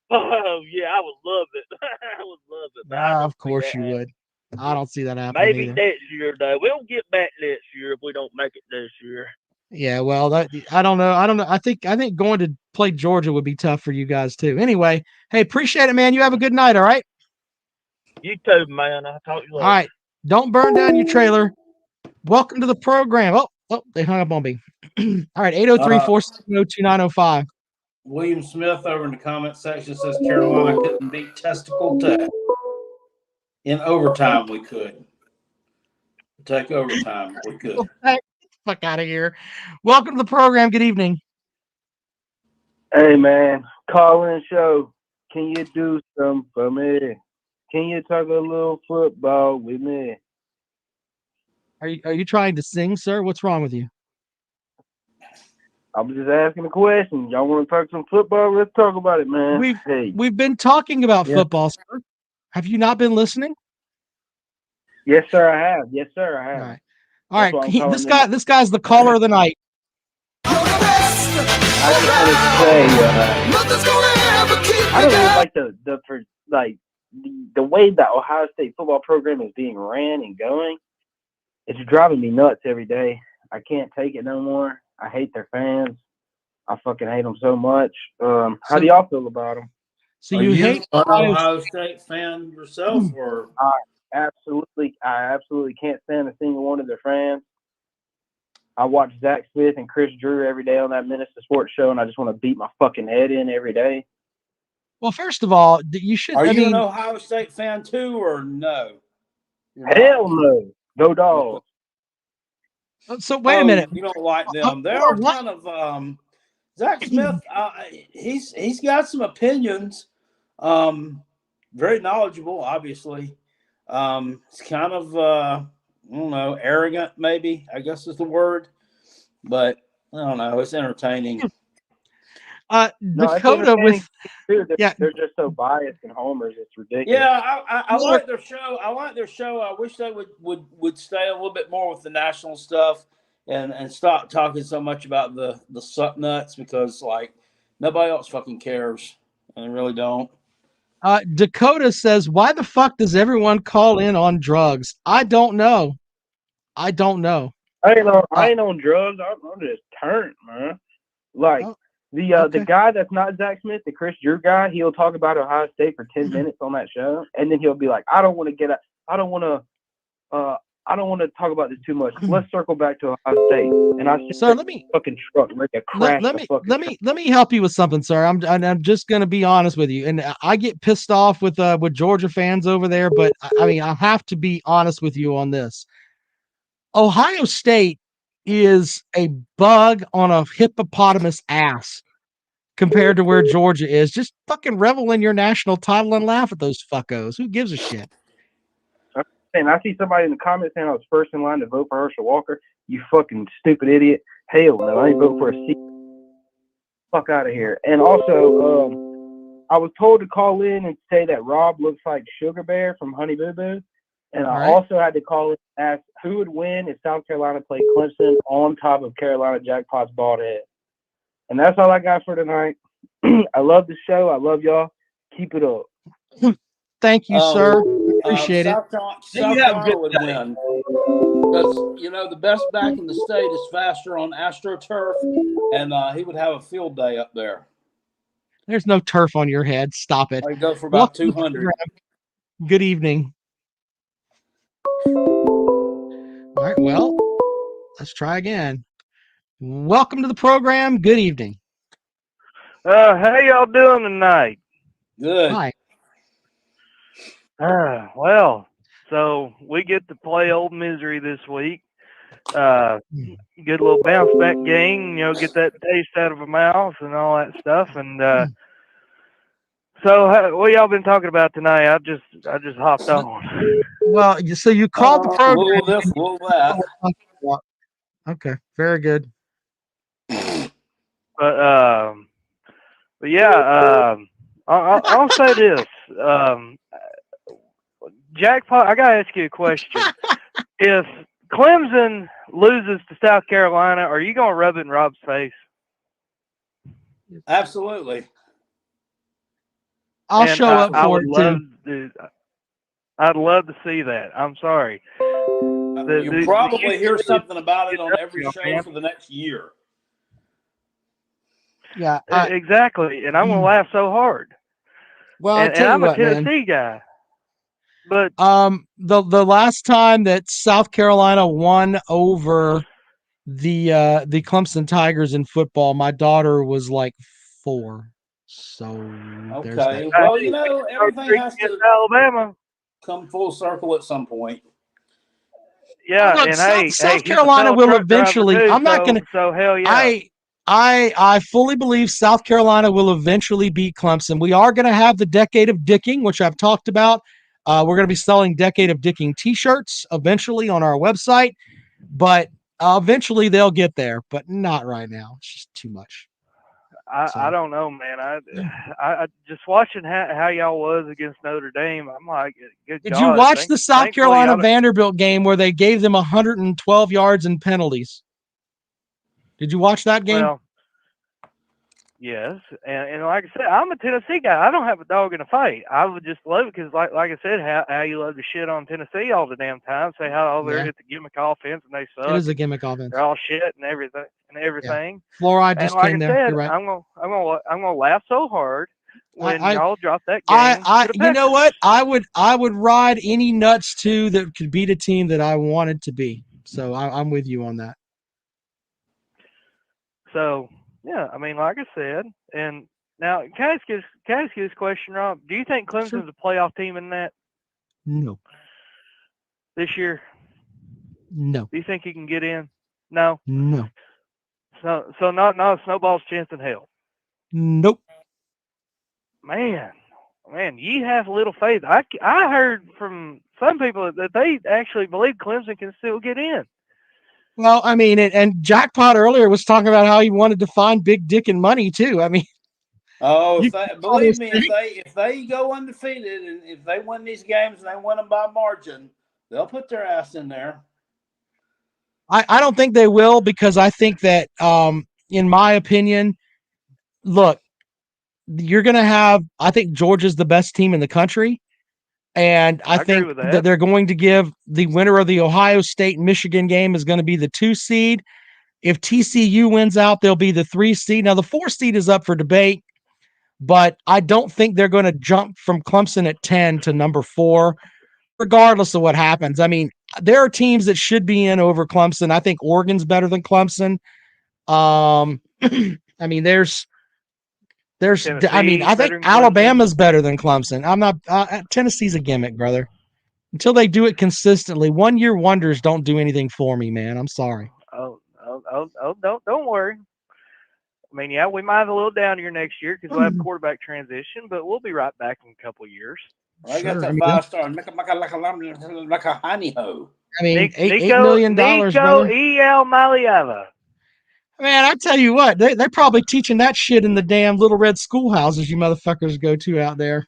Oh, yeah, I would love it. I would love it. Of course you would. I don't see that happening. Maybe either. next year, though. We'll get back next year if we don't make it this year. Yeah, well, I don't know. I think going to play Georgia would be tough for you guys too. Anyway, hey, appreciate it, man. You have a good night. All right. You too, man. I'll talk to you later. All right. Don't burn down your trailer. Welcome to the program. Oh, they hung up on me. All right, 803-470-2905. William Smith over in the comment section says Carolina couldn't beat Testicle Tech. In overtime, we could. Take overtime, we could. Fuck out of here. Welcome to the program. Good evening. Hey, man. Call-in show. Can you do something for me? Can you talk a little football with me? Are you trying to sing, sir? What's wrong with you? I'm just asking a question. Y'all want to talk some football? Let's talk about it, man. We've been talking about football, sir. Have you not been listening? Yes, sir, I have. Yes, sir, I have. All right. This guy's the caller of the night. I just want to say, I don't really like the way the Ohio State football program is being ran and going. It's driving me nuts every day. I can't take it no more. I hate their fans. I fucking hate them so much. How do y'all feel about them? So you hate an Ohio State fan yourself, or? I absolutely can't stand a single one of their fans. I watch Zach Smith and Chris Drew every day on that Minister Sports Show, and I just want to beat my fucking head in every day. Well, first of all, you should. Are you an Ohio State fan too, or no? Hell no. Go Dogs. So wait a minute. You don't like them? They're kind of Zach Smith. He's got some opinions. Very knowledgeable, obviously. It's kind of I don't know, arrogant, maybe, I guess is the word. But I don't know. It's entertaining. No, it's Dakota with entertaining, too. yeah. They're just so biased and homers. It's ridiculous. Yeah, I like their show. I like their show. I wish they would stay a little bit more with the national stuff and stop talking so much about the suck nuts, because like nobody else fucking cares. And they really don't. Dakota says, "Why the fuck does everyone call in on drugs?" I don't know. I ain't on drugs. I'm just turned, man. Like the guy that's not Zach Smith, the Chris Drew guy, he'll talk about Ohio State for 10 minutes on that show, and then he'll be like, I don't want to talk about this too much. Let's circle back to Ohio State. And I sit Sir, there fucking truck ready to crash let me help you with something, sir. I'm just gonna be honest with you, and I get pissed off with Georgia fans over there, but I mean I have to be honest with you on this. Ohio State is a bug on a hippopotamus ass compared to where Georgia is. Just fucking revel in your national title and laugh at those fuckos. Who gives a shit? And I see somebody in the comments saying I was first in line to vote for Herschel Walker. You fucking stupid idiot. Hell no, I ain't vote for a seat. Fuck out of here. And also, I was told to call in and say that Rob looks like Sugar Bear from Honey Boo Boo. And I also had to call in and ask who would win if South Carolina played Clemson on top of Carolina Jackpot's bald head. And that's all I got for tonight. I love the show. I love y'all. Keep it up. Thank you, sir. Appreciate it. South Carolina would win. Because, the best back in the state is faster on AstroTurf, and he would have a field day up there. There's no turf on your head. Stop it. I'd go for about 200. Good evening. All right, well, let's try again. Welcome to the program. Good evening. How y'all doing tonight? Good. Hi. Well, so we get to play Old Misery this week. Good little bounce back game, get that taste out of our mouths and all that stuff. And so what y'all been talking about tonight? I just hopped on. Well, so you called the program. Okay, very good. But yeah, I'll say this. Jackpot, I gotta ask you a question. If Clemson loses to South Carolina, are you gonna rub it in Rob's face? Absolutely. I'll show up for it too. I'd love to see that. I'm sorry. You'll probably hear something about it on every show for the next year. Yeah, exactly. And I'm gonna laugh so hard. Well, and I'm a Tennessee guy. But the last time that South Carolina won over the Clemson Tigers in football, my daughter was like 4. So there's that. Well, everything has to Alabama come full circle at some point. Yeah, look, and South Carolina will eventually. I'm not going to. So hell yeah. I fully believe South Carolina will eventually beat Clemson. We are going to have the Decade of Dicking, which I've talked about. We're going to be selling Decade of Dicking T-shirts eventually on our website, but eventually they'll get there, but not right now. It's just too much. I don't know, man. I just watching how y'all was against Notre Dame. I'm like, good Did God, you watch the South Carolina Vanderbilt game where they gave them 112 yards in penalties? Did you watch that game? Well, yes, and like I said, I'm a Tennessee guy. I don't have a dog in a fight. I would just love it because, like I said, how you love to shit on Tennessee all the damn time. Say how they're at the gimmick offense and they suck. It is a gimmick offense. They're all shit and everything. Yeah. Fluoride just came there. Said, You're right. I'm gonna laugh so hard when y'all drop that game. You know what? I would ride any nuts too that could beat a team that I wanted to be. So I'm with you on that. So yeah, I mean, like I said, and now can I ask you this question, Rob? Do you think Clemson's a playoff team in that? No. This year? No. Do you think he can get in? No. No. So not a snowball's chance in hell. Nope. Man, you have little faith. I heard from some people that they actually believe Clemson can still get in. Well, I mean, and Jackpot earlier was talking about how he wanted to find Big Dick and money too. I mean, Believe me, if they go undefeated and if they win these games and they win them by margin, they'll put their ass in there. I don't think they will, because I think that, in my opinion, look, you're going to have, I think Georgia's the best team in the country. And I agree think with that. that they're going to give the winner of the Ohio State-Michigan game is going to be the 2 seed. If TCU wins out, they'll be the 3 seed. Now, the 4 seed is up for debate, but I don't think they're going to jump from Clemson at 10 to number 4, regardless of what happens. I mean, there are teams that should be in over Clemson. I think Oregon's better than Clemson. I mean, I think Alabama's better than Clemson. I'm not. Tennessee's a gimmick, brother. Until they do it consistently, 1-year wonders don't do anything for me, man. I'm sorry. Oh, don't worry. I mean, yeah, we might have a little down here next year because we'll have quarterback transition, but we'll be right back in a couple of years. Well, I got that 5-star, like a honey ho. I mean, $8 Nico million, brother. E.L. Maliava. Man, I tell you what, they're probably teaching that shit in the damn little red schoolhouses you motherfuckers go to out there.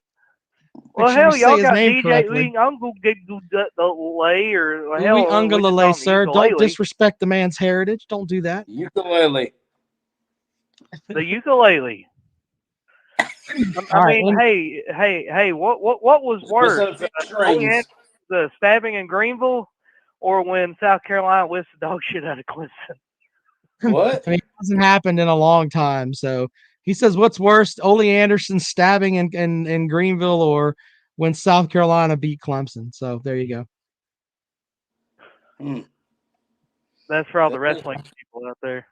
Well, Make sure hell, you y'all say his got name DJ correctly. Uiagalelei or Louis hell, Ungalele, sir. Don't ukulele. Disrespect the man's heritage. Don't do that. Ukulele. The ukulele. I mean, hey, what was worse? The stabbing in Greenville, or when South Carolina whipped the dog shit out of Clemson? What? I mean, it hasn't happened in a long time. So he says, what's worse, Ole Anderson stabbing in Greenville, or when South Carolina beat Clemson? So there you go. That's for all the wrestling people out there.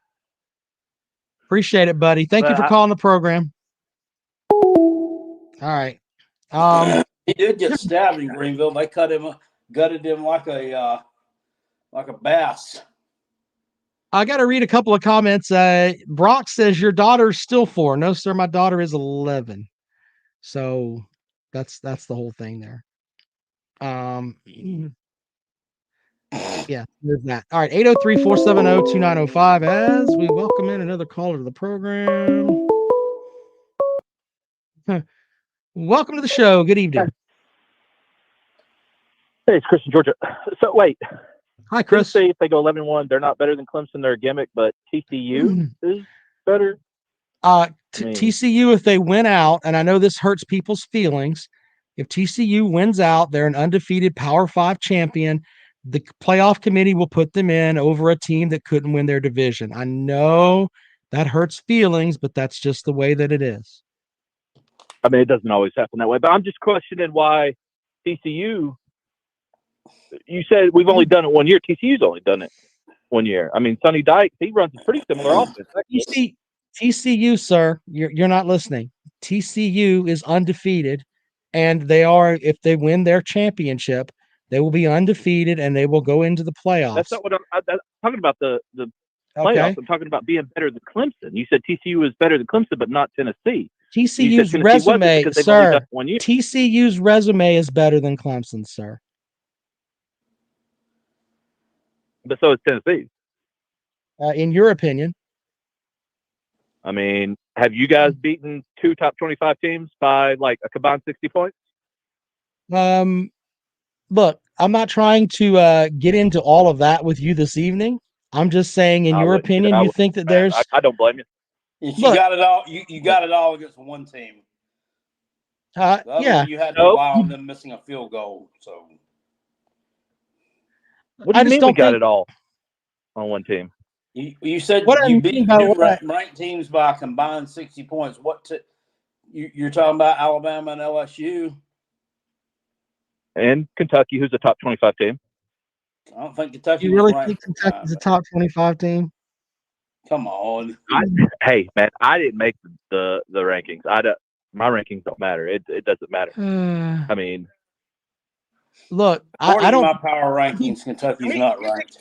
Appreciate it, buddy. Thank you for calling the program. All right. He did get stabbed in Greenville. They gutted him like a bass. I got to read a couple of comments. Brock says your daughter's still 4. No, sir, my daughter is 11. So that's the whole thing there. Yeah, there's that. All right, 803-470-2905 as we welcome in another caller to the program. Welcome to the show. Good evening. Hey, it's Chris in Georgia. So wait. Hi, Chris. Say if they go 11-1, they're not better than Clemson. They're a gimmick, but TCU is better. TCU, if they win out, and I know this hurts people's feelings, if TCU wins out, they're an undefeated Power 5 champion. The playoff committee will put them in over a team that couldn't win their division. I know that hurts feelings, but that's just the way that it is. I mean, it doesn't always happen that way, but I'm just questioning why TCU. You said we've only done it 1 year. TCU's only done it 1 year. I mean, Sonny Dykes, he runs a pretty similar offense. TCU, sir, you're not listening. TCU is undefeated, and they are, if they win their championship, they will be undefeated and they will go into the playoffs. That's not what I'm talking about. The playoffs. Okay. I'm talking about being better than Clemson. You said TCU is better than Clemson, but not Tennessee. TCU's resume, sir. 1 year. TCU's resume is better than Clemson's, sir. But so is Tennessee. In your opinion. I mean, have you guys beaten 2 top 25 teams by like a combined 60 points? Look, I'm not trying to get into all of that with you this evening. I'm just saying, in your opinion, you think that there's. I don't blame you. You got it all. You got it all against one team. Yeah. You had to rely on them missing a field goal. So. What do you mean we got it all on one team? You said you beat ranked teams by a combined 60 points. You're talking about Alabama and LSU? And Kentucky, who's a top 25 team. I don't think Kentucky. You really think Kentucky's a top 25 team? Come on. Hey, man, I didn't make the rankings. My rankings don't matter. It doesn't matter. I mean. Look, I don't. My don't. power rankings, Kentucky's not ranked.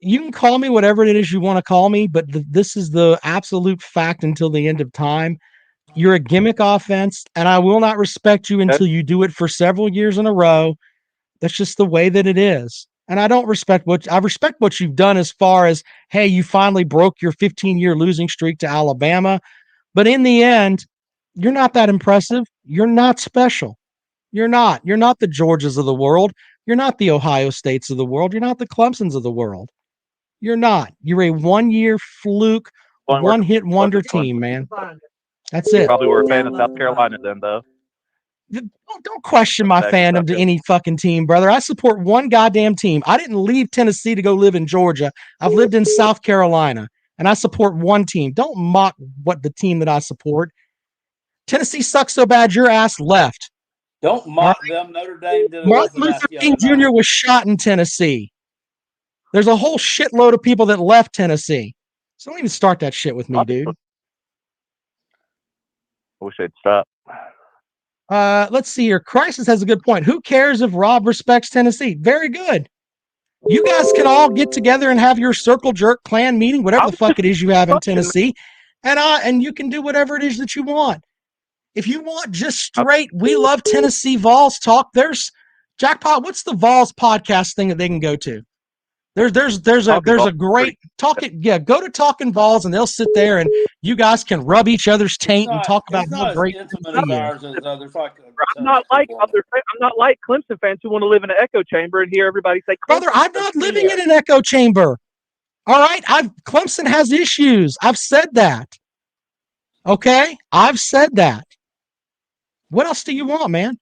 You can call me whatever it is you want to call me, but this is the absolute fact until the end of time. You're a gimmick offense, and I will not respect you until you do it for several years in a row. That's just the way that it is. And I respect what you've done as far as, hey, you finally broke your 15-year losing streak to Alabama. But in the end, you're not that impressive. You're not special. You're not. You're not the Georgias of the world. You're not the Ohio States of the world. You're not the Clemsons of the world. You're not. You're a one-year fluke, one-hit wonder team, man. That's it. Probably were a fan of South Carolina then, though. Don't question my fandom to any fucking team, brother. I support one goddamn team. I didn't leave Tennessee to go live in Georgia. I've lived in South Carolina, and I support one team. Don't mock what the team that I support. Tennessee sucks so bad your ass left. Don't mock them. Notre Dame did. Martin Luther King Jr. was shot in Tennessee. There's a whole shitload of people that left Tennessee. So don't even start that shit with me, dude. I wish they'd stop. Let's see here. Crisis has a good point. Who cares if Rob respects Tennessee? Very good. You guys can all get together and have your circle jerk clan meeting, whatever the fuck it is you have in Tennessee, and you can do whatever it is that you want. If you want just straight, we love Tennessee Vols talk. There's Jackpot. What's the Vols podcast thing that they can go to? There's a great talking. Yeah, go to Talking Vols and they'll sit there and you guys can rub each other's taint and talk about how great. I'm not like Clemson fans who want to live in an echo chamber and hear everybody say, brother, I'm not living in an echo chamber. All right. Clemson has issues. I've said that. Okay. I've said that. What else do you want, man?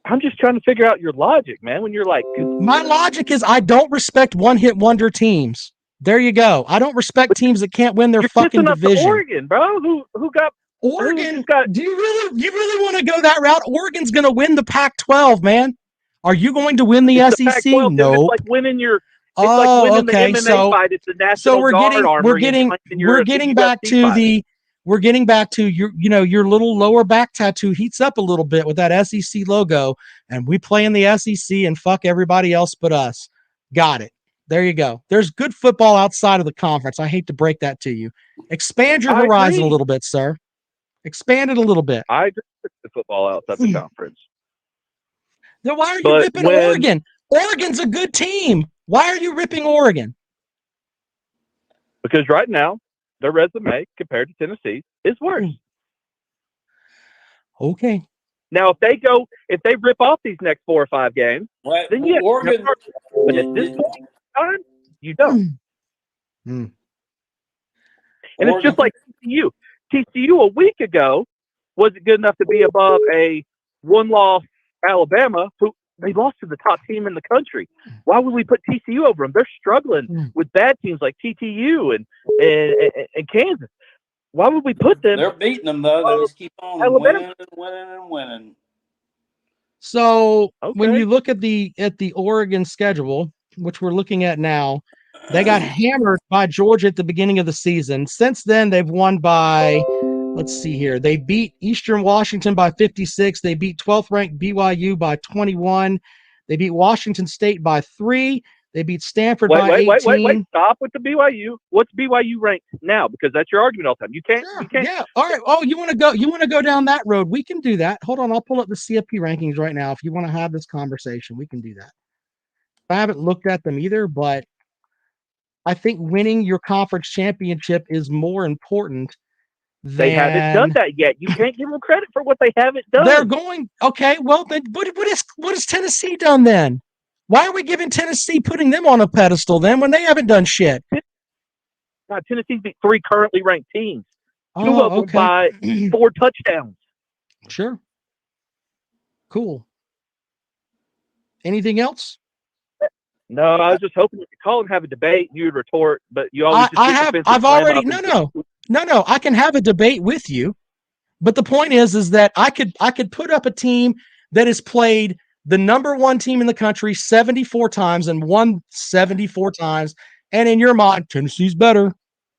I'm just trying to figure out your logic, man. When you're like, my logic is I don't respect one-hit wonder teams. There you go. I don't respect teams that can't win their fucking division. Oregon, bro. Who got Oregon? Do you really want to go that route? Oregon's going to win the Pac-12, man. Are you going to win the SEC? No. It's like winning your. It's like winning the MMA fight. It's the National Guard we're getting back to your little lower back tattoo heats up a little bit with that SEC logo, and we play in the SEC and fuck everybody else but us. Got it. There you go. There's good football outside of the conference. I hate to break that to you. Expand your horizon a little bit, sir. Expand it a little bit. I agree with the football outside the conference. Then why are you ripping Oregon? Oregon's a good team. Why are you ripping Oregon? Because right now, their resume compared to Tennessee is worse. Okay. Now, if they rip off these next 4 or 5 games, then yeah, Oregon. But at this point in time, you don't. And it's just like TCU. TCU a week ago wasn't good enough to be above a one-loss Alabama, who they lost to the top team in the country. Why would we put TCU over them? They're struggling with bad teams like TTU and Kansas. Why would we put them? They're beating them, though. They just keep on winning. So when you look at the Oregon schedule, which we're looking at now, they got hammered by Georgia at the beginning of the season. Since then, they've won by, let's see here. They beat Eastern Washington by 56. They beat 12th ranked BYU by 21. They beat Washington State by 3. They beat Stanford by 18. Wait. Stop with the BYU. What's BYU ranked now? Because that's your argument all the time. You can't. Yeah. All right. Oh, you want to go down that road? We can do that. Hold on. I'll pull up the CFP rankings right now. If you want to have this conversation, we can do that. I haven't looked at them either, but I think winning your conference championship is more important. They haven't done that yet. You can't give them credit for what they haven't done. They're going, okay, well, then what has Tennessee done then? Why are we putting them on a pedestal then when they haven't done shit? God, Tennessee's beat 3 currently ranked teams. 2 of them by 4 touchdowns. Sure. Cool. Anything else? No, I was just hoping you could call and have a debate. You would retort, but you always. I've already. No. I can have a debate with you, but the point is that I could put up a team that has played the number 1 team in the country 74 times and won 74 times, and in your mind, Tennessee's better.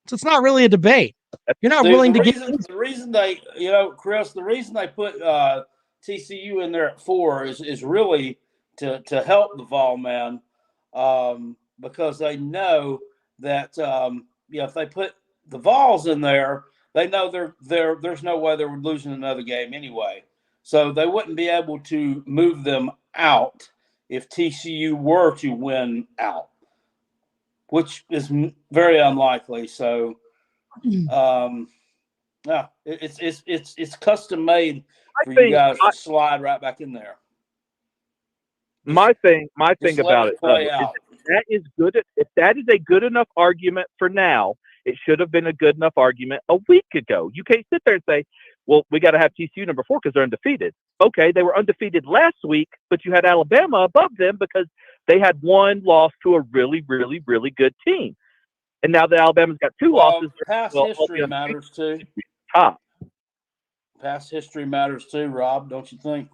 So it's not really a debate. You're not willing to give. The reason they, Chris, the reason they put TCU in there at 4 is really to help the Vol man. Because they know that if they put the Vols in there, they know there's no way they're losing another game anyway. So they wouldn't be able to move them out if TCU were to win out, which is very unlikely. So, yeah, it's custom made for you guys to slide right back in there. My thing Just about let it play though, out. is that is good. If that is a good enough argument for now, it should have been a good enough argument a week ago. You can't sit there and say, well, we got to have TCU number 4 because they're undefeated. Okay, they were undefeated last week, but you had Alabama above them because they had one loss to a really, really, really good team. And now that Alabama's got 2 losses, Past history matters too. Top. Past history matters too, Rob, don't you think?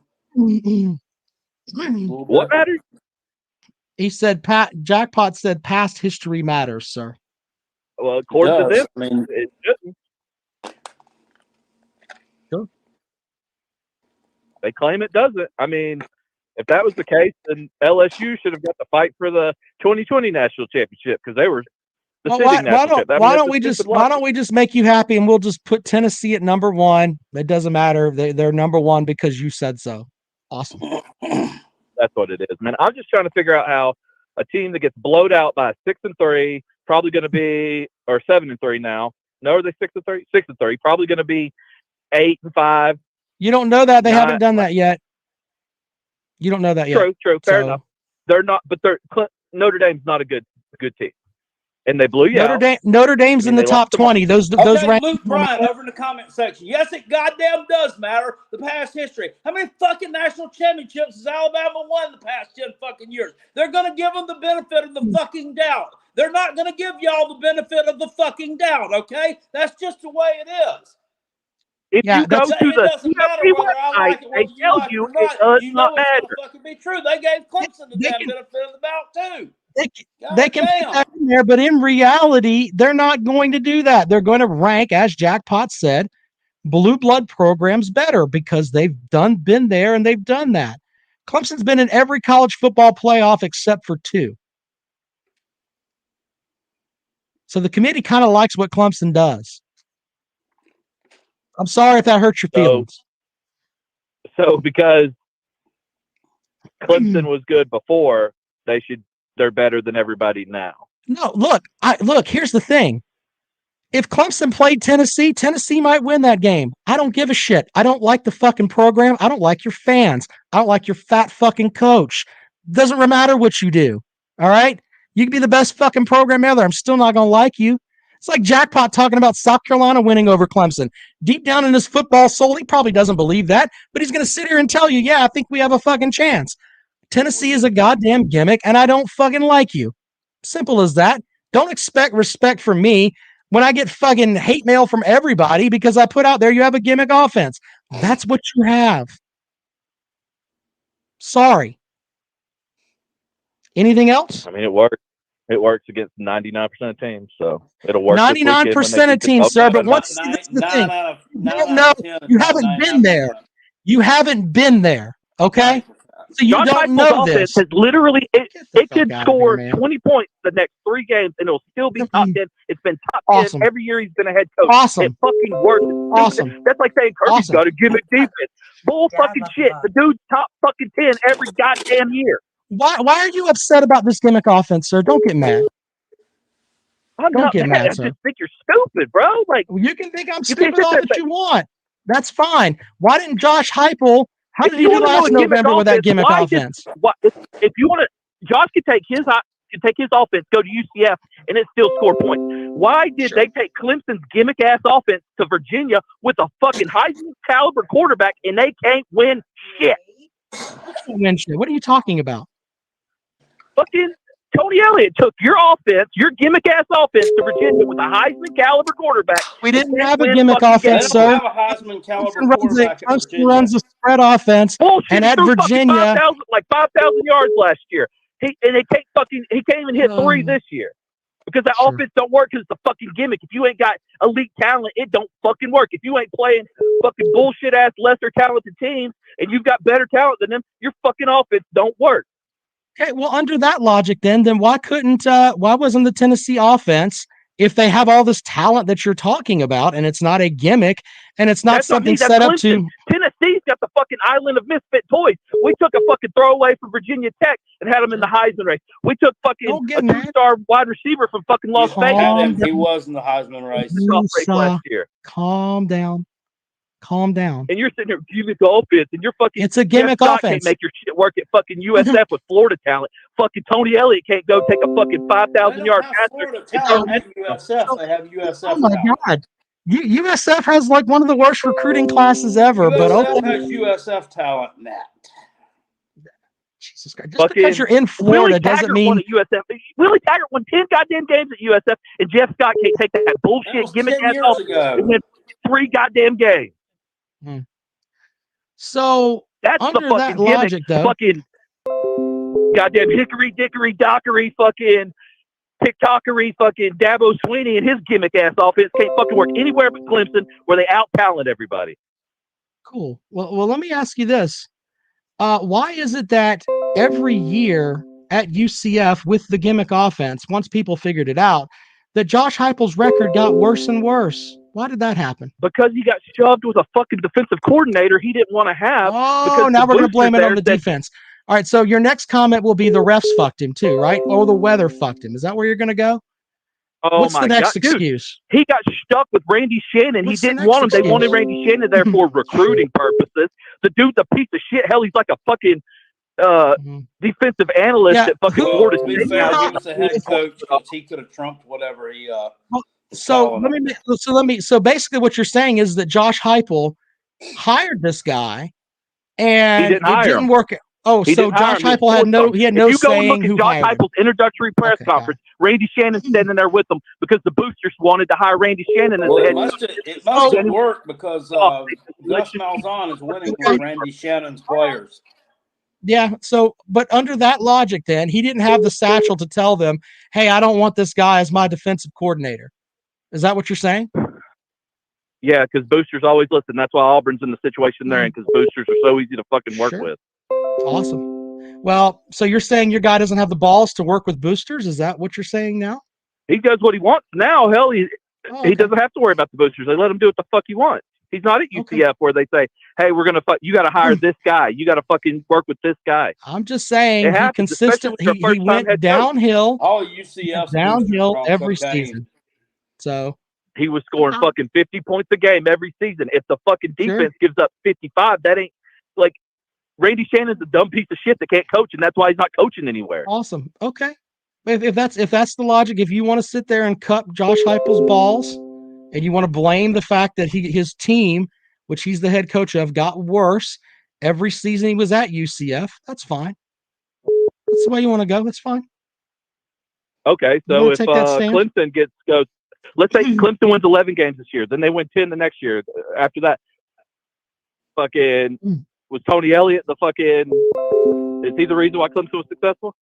What matters? He said, Jackpot said past history matters, sir. Well, according to them, I mean, it shouldn't. Sure. They claim it doesn't. I mean, if that was the case, then LSU should have got the fight for the 2020 national championship because they were the Well, sitting national championship. why don't we just make you happy and we'll just put Tennessee at number 1? It doesn't matter. They're number 1 because you said so. Awesome. That's what it is, man. I'm just trying to figure out how a team that gets blowed out by 6-3, probably going to be, or 7-3 now. No, are they 6-3? 6-3, probably going to be 8-5. You don't know that. They haven't done that yet. You don't know that yet. True. Fair enough. They're not, but Notre Dame's not a good team. And they blew you out. Notre Dame's in the top 20. Those okay, Luke Bryan over in the comment section. Yes, it goddamn does matter. The past history. How many fucking national championships has Alabama won in the past 10 fucking years? They're gonna give them the benefit of the fucking doubt. They're not gonna give y'all the benefit of the fucking doubt. Okay, that's just the way it is. If you go to the CFP website, they tell you it does not matter. Fucking be true. They gave Clemson the damn benefit of the doubt too. They can put that in there, but in reality, they're not going to do that. They're going to rank, as Jackpot said, blue blood programs better because they've been there and they've done that. Clemson's been in every college football playoff except for 2. So the committee kind of likes what Clemson does. I'm sorry if that hurts your feelings. So because Clemson was good before, they're better than everybody now. No, look, here's the thing. If Clemson played Tennessee, Tennessee might win that game. I don't give a shit. I don't like the fucking program. I don't like your fans. I don't like your fat fucking coach. Doesn't matter what you do. All right? You can be the best fucking program ever. I'm still not going to like you. It's like Jackpot talking about South Carolina winning over Clemson. Deep down in his football soul, he probably doesn't believe that, but he's going to sit here and tell you, yeah, I think we have a fucking chance. Tennessee is a goddamn gimmick, and I don't fucking like you. Simple as that. Don't expect respect from me when I get fucking hate mail from everybody because I put out there you have a gimmick offense. That's what you have. Sorry. Anything else? I mean, it works. It works against 99% of teams, so it'll work. 99% of teams, sir. But once this is the thing, you haven't been there. You haven't been there. Okay. So you don't know this. Has literally, it could score 20 points the next 3 games, and it'll still be top 10. It's been top 10 every year he's been a head coach. Awesome. It fucking works. Awesome. That's like saying Kirby's got a gimmick defense. Bull fucking shit. The dude's top fucking 10 every goddamn year. Why are you upset about this gimmick offense, sir? Don't get mad. Don't get mad, sir. I just think you're stupid, bro. Like you can think I'm stupid all that you want. That's fine. Why didn't Josh Heupel? How did he do last November with that gimmick offense? If you want to, Josh can take his offense, go to UCF, and it still score points. Why did they take Clemson's gimmick ass offense to Virginia with a fucking Heisman caliber quarterback, and they can't win shit? What are you talking about? Fucking Tony Elliott took your offense, your gimmick ass offense, to Virginia with a Heisman caliber quarterback. We didn't have a gimmick offense, sir. Clemson runs a spread offense, bullshit, and at Virginia, 5,000 yards last year. He can't even hit 3 this year because that offense don't work because it's a fucking gimmick. If you ain't got elite talent, it don't fucking work. If you ain't playing fucking bullshit ass lesser talented teams and you've got better talent than them, your fucking offense don't work. Okay, well, under that logic, then why wasn't the Tennessee offense, if they have all this talent that you're talking about, and it's not a gimmick, and it's not something set up to Tennessee's got the fucking fucking island of misfit toys. We took a fucking throwaway from Virginia Tech and had him in the Heisman race. We took fucking a 2-star wide receiver from fucking Las Vegas. He was in the Heisman race. Last year. Calm down. Calm down. And you're sitting there gimmick offense, and you're fucking. It's a gimmick Jeff Scott offense. Can't make your shit work at fucking USF with Florida talent. Fucking Tony Elliott can't go take a fucking 5,000-yard passer. They have USF. Oh my God. USF has like one of the worst recruiting classes ever, but USF okay. has USF talent now. Jesus Christ. Just because you're in Florida Willie doesn't Taggart mean won at USF. Willie Taggart won 10 goddamn games at USF, and Jeff Scott can't take that bullshit gimmick ass off and win 3 goddamn games. So that's under the fucking that logic, gimmick. though, Fucking goddamn hickory dickory dockery fucking TikTokery fucking Dabo Sweeney and his gimmick ass offense can't fucking work anywhere but Clemson, where they out talent everybody. cool. Well, let me ask you this: why is it that every year at UCF with the gimmick offense, once people figured it out, that Josh Heupel's record got worse and worse? Why did that happen? Because he got shoved with a fucking defensive coordinator he didn't want to have. Oh, now we're going to blame it on the defense. All right, so your next comment will be the refs fucked him too, right? Or the weather fucked him. Is that where you're going to go? Oh, What's my the next God. Dude, excuse? he got stuck with Randy Shannon. What's he the didn't next want him. They excuse? wanted Randy Shannon there for recruiting purposes. The dude's a piece of shit. Hell, he's like a fucking defensive analyst at fucking Florida To be State. fair, he was the head coach because he could have trumped whatever he. So basically what you're saying is that Josh Heupel hired this guy and He didn't hire didn't him. work. Oh, He so didn't hire Josh him. Heupel had no If you go and saying look at who Josh hired him. Heupel's introductory press conference, Randy Shannon's standing there with them because the boosters wanted to hire Randy Shannon as Well, the it head must coach. have worked because Gus Malzahn is winning with Randy Shannon's players. Yeah. So, but under that logic, then he didn't have the satchel to tell them, "Hey, I don't want this guy as my defensive coordinator." Is that what you're saying? Yeah, because boosters always listen. That's why Auburn's in the situation they're in, because boosters are so easy to fucking work with. Awesome. Well, so you're saying your guy doesn't have the balls to work with boosters? Is that what you're saying now? He does what he wants now. Hell, he doesn't have to worry about the boosters. They let him do what the fuck he wants. He's not at UCF where they say, "Hey, we're gonna you got to hire this guy. You got to fucking work with this guy." I'm just saying It he happens, especially with your he first-time went head coach. downhill. All UCF downhill every season. So he was scoring fucking 50 points a game every season. If the fucking defense gives up 55, that ain't like Randy Shannon's a dumb piece of shit that can't coach, and that's why he's not coaching anywhere. awesome. Okay. If that's the logic, if you want to sit there and cut Josh Heupel's balls, and you want to blame the fact that his team, which he's the head coach of, got worse every season he was at UCF, that's fine. That's the way you want to go. That's fine. Okay, You so wanna if take that stand? Clemson goes, let's say Clemson wins 11 games this year, then they win 10 the next year. After that, fucking was Tony Elliott the fucking? Is he the reason why Clemson was successful?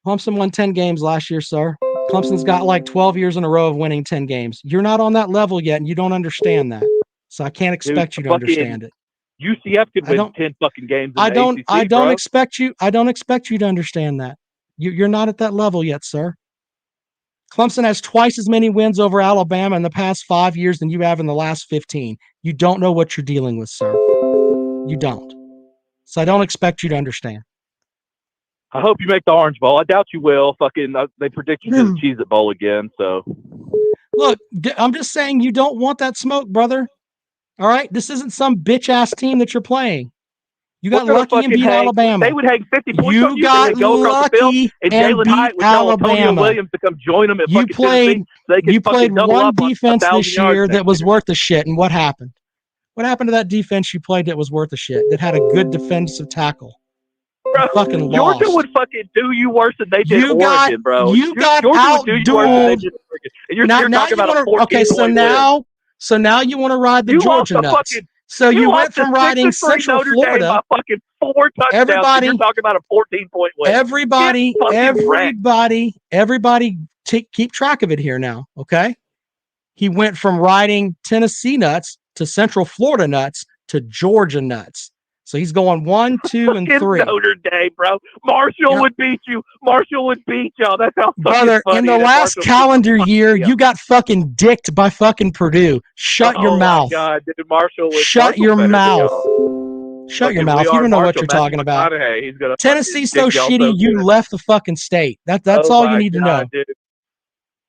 Clemson won 10 games last year, sir. Clemson's got like 12 years in a row of winning 10 games. You're not on that level yet, and you don't understand that. So I can't expect you to understand it. UCF could I win don't- 10 fucking games. In I the don't ACC, bro. expect you. I don't expect you to understand that. You're not at that level yet, sir. Clemson has twice as many wins over Alabama in the past 5 years than you have in the last 15. You don't know what you're dealing with, sir. You don't. So I don't expect you to understand. I hope you make the Orange Bowl. I doubt you will. Fucking, they predict you to the Cheez-It Bowl again. So Look, I'm just saying you don't want that smoke, brother. All right? This isn't some bitch-ass team that you're playing. You got We're gonna lucky and fucking beat hang- Alabama. They would hang 50 points on You you, got and they go across the field, lucky and and Jalen Hyatt beat would tell Antonio Alabama. Williams to come join them at You fucking Tennessee. So they could You fucking played double one up on defense 1,000 this yards year next that was worth a shit, and what happened? What happened to that defense you played that was worth a shit, that had a good defensive tackle? You fucking Georgia lost. would fucking do you worse than they did You Oregon, got- bro. you got Georgia would do you worse than they outdueled. did Oregon. And you're Now talking you about a wanna, 14 okay, so point now you want to ride the You lost Georgia the nuts. fucking- So you lost went from to riding 6-3 Central Notre Dame Florida. by fucking 4 touchdowns. and Everybody- you're talking about a 14-point win. Everybody, Get fucking wrecked. everybody, keep track of it here now, okay? He went from riding Tennessee nuts to Central Florida nuts to Georgia nuts. So he's going 1, 2, and Fucking 3. Notre Dame, bro. Marshall Yeah. would beat you. Marshall would beat y'all. That's how fucking Brother, funny in the it is. last Marshall- calendar year, you got fucking dicked by fucking Purdue. Shut your Oh mouth. my God, dude, Marshall was Shut Marshall your better than mouth. y'all. Shut your Fucking mouth. We You Are don't know what Marshall, you're Matthew talking about. McConaughey, he's gonna Tennessee's fucking so dick y'all shitty, you good. left the fucking state. That's Oh all you my need to God, know. dude.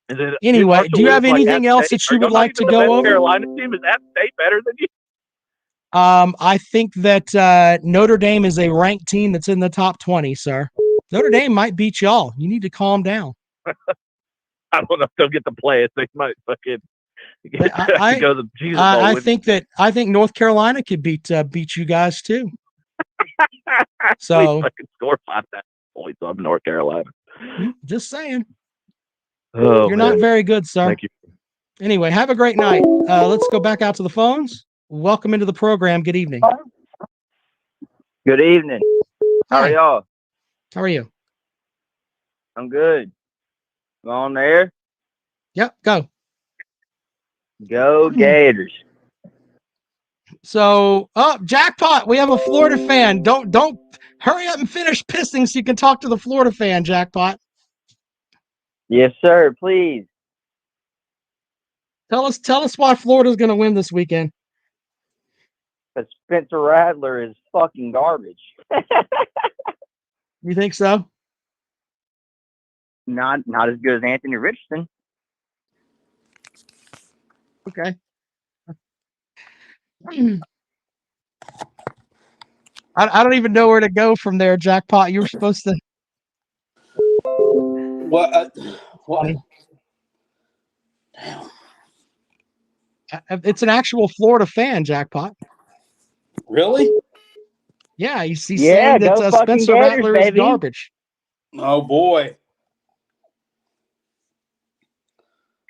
Is it, Anyway, Marshall do you have is like anything App else State? that you Are would y'all not like to even the go best over? Carolina team? Is App State better than you? I think that Notre Dame is a ranked team that's in the top 20, sir. Notre Dame might beat y'all. You need to calm down. I don't know if they'll get to play it. They might fucking get I- to go to the Jesus Bowl. I with think North Carolina could beat you guys too. So we fucking score 5,000 points on North Carolina. just saying, Oh, you're man. not very good, sir. Thank you. Anyway, have a great night. Let's go back out to the phones. Welcome into the program. Good evening. Good evening. How are Hi. y'all? How are you? I'm good. I'm on there. Yep, go. Go Gators. So, jackpot. We have a Florida fan. Don't hurry up and finish pissing so you can talk to the Florida fan, jackpot. Yes, sir. Please. Tell us why Florida's going to win this weekend. Because Spencer Rattler is fucking garbage. You think so? Not as good as Anthony Richardson. Okay. I don't even know where to go from there, jackpot. You were supposed to. What? It's an actual Florida fan, jackpot. Really? Yeah, he's Yeah, saying that go fucking Spencer Gators, Rattler is baby. garbage. Oh boy.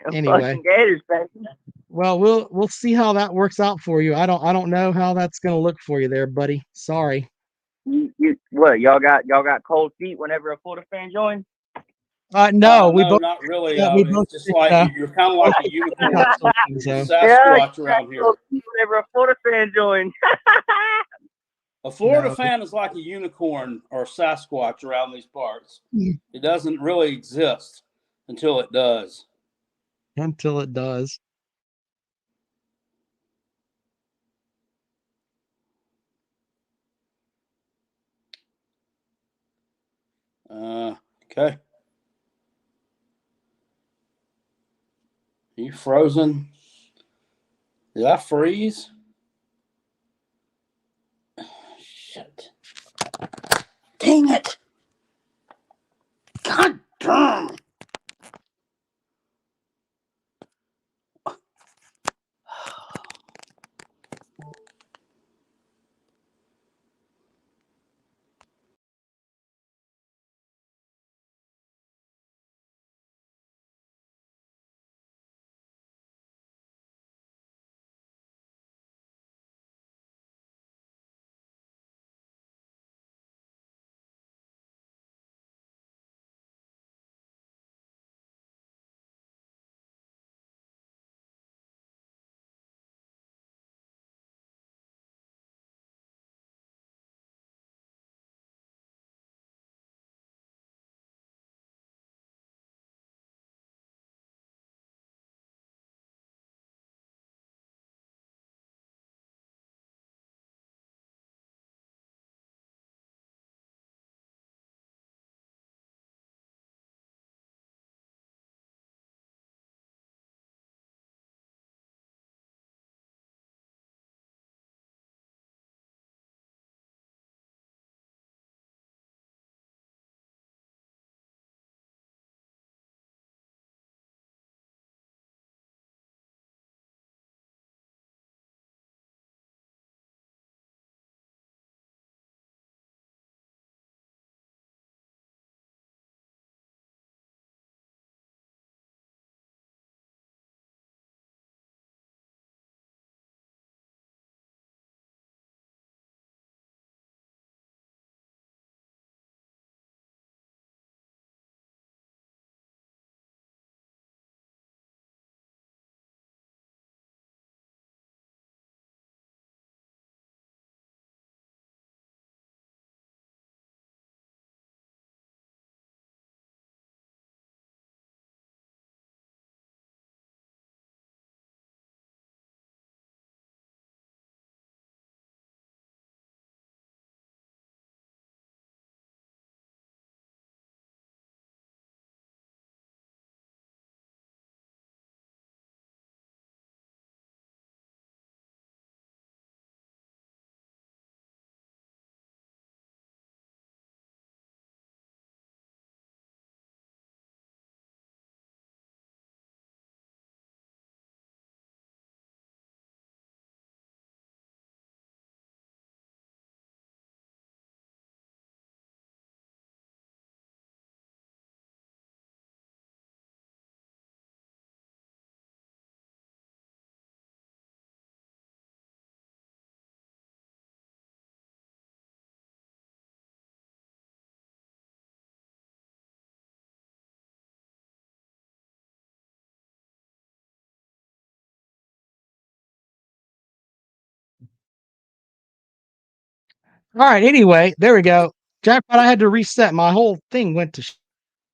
Go Anyway. fucking Gators, baby. Well, we'll see how that works out for you. I don't know how that's going to look for you there, buddy. Sorry. What? Y'all got cold feet whenever a Florida fan joins? No, we both. not really. we It's both just think, like you're kind of like a unicorn, Sasquatch around here. Whenever a Florida fan joins. A Florida fan is like a unicorn or Sasquatch around these parts. It doesn't really exist until it does. Until it does. Okay. Are you frozen? Did I freeze? Shit. Dang it. God damn. All right. Anyway, there we go. Jackpot. I had to reset. My whole thing went to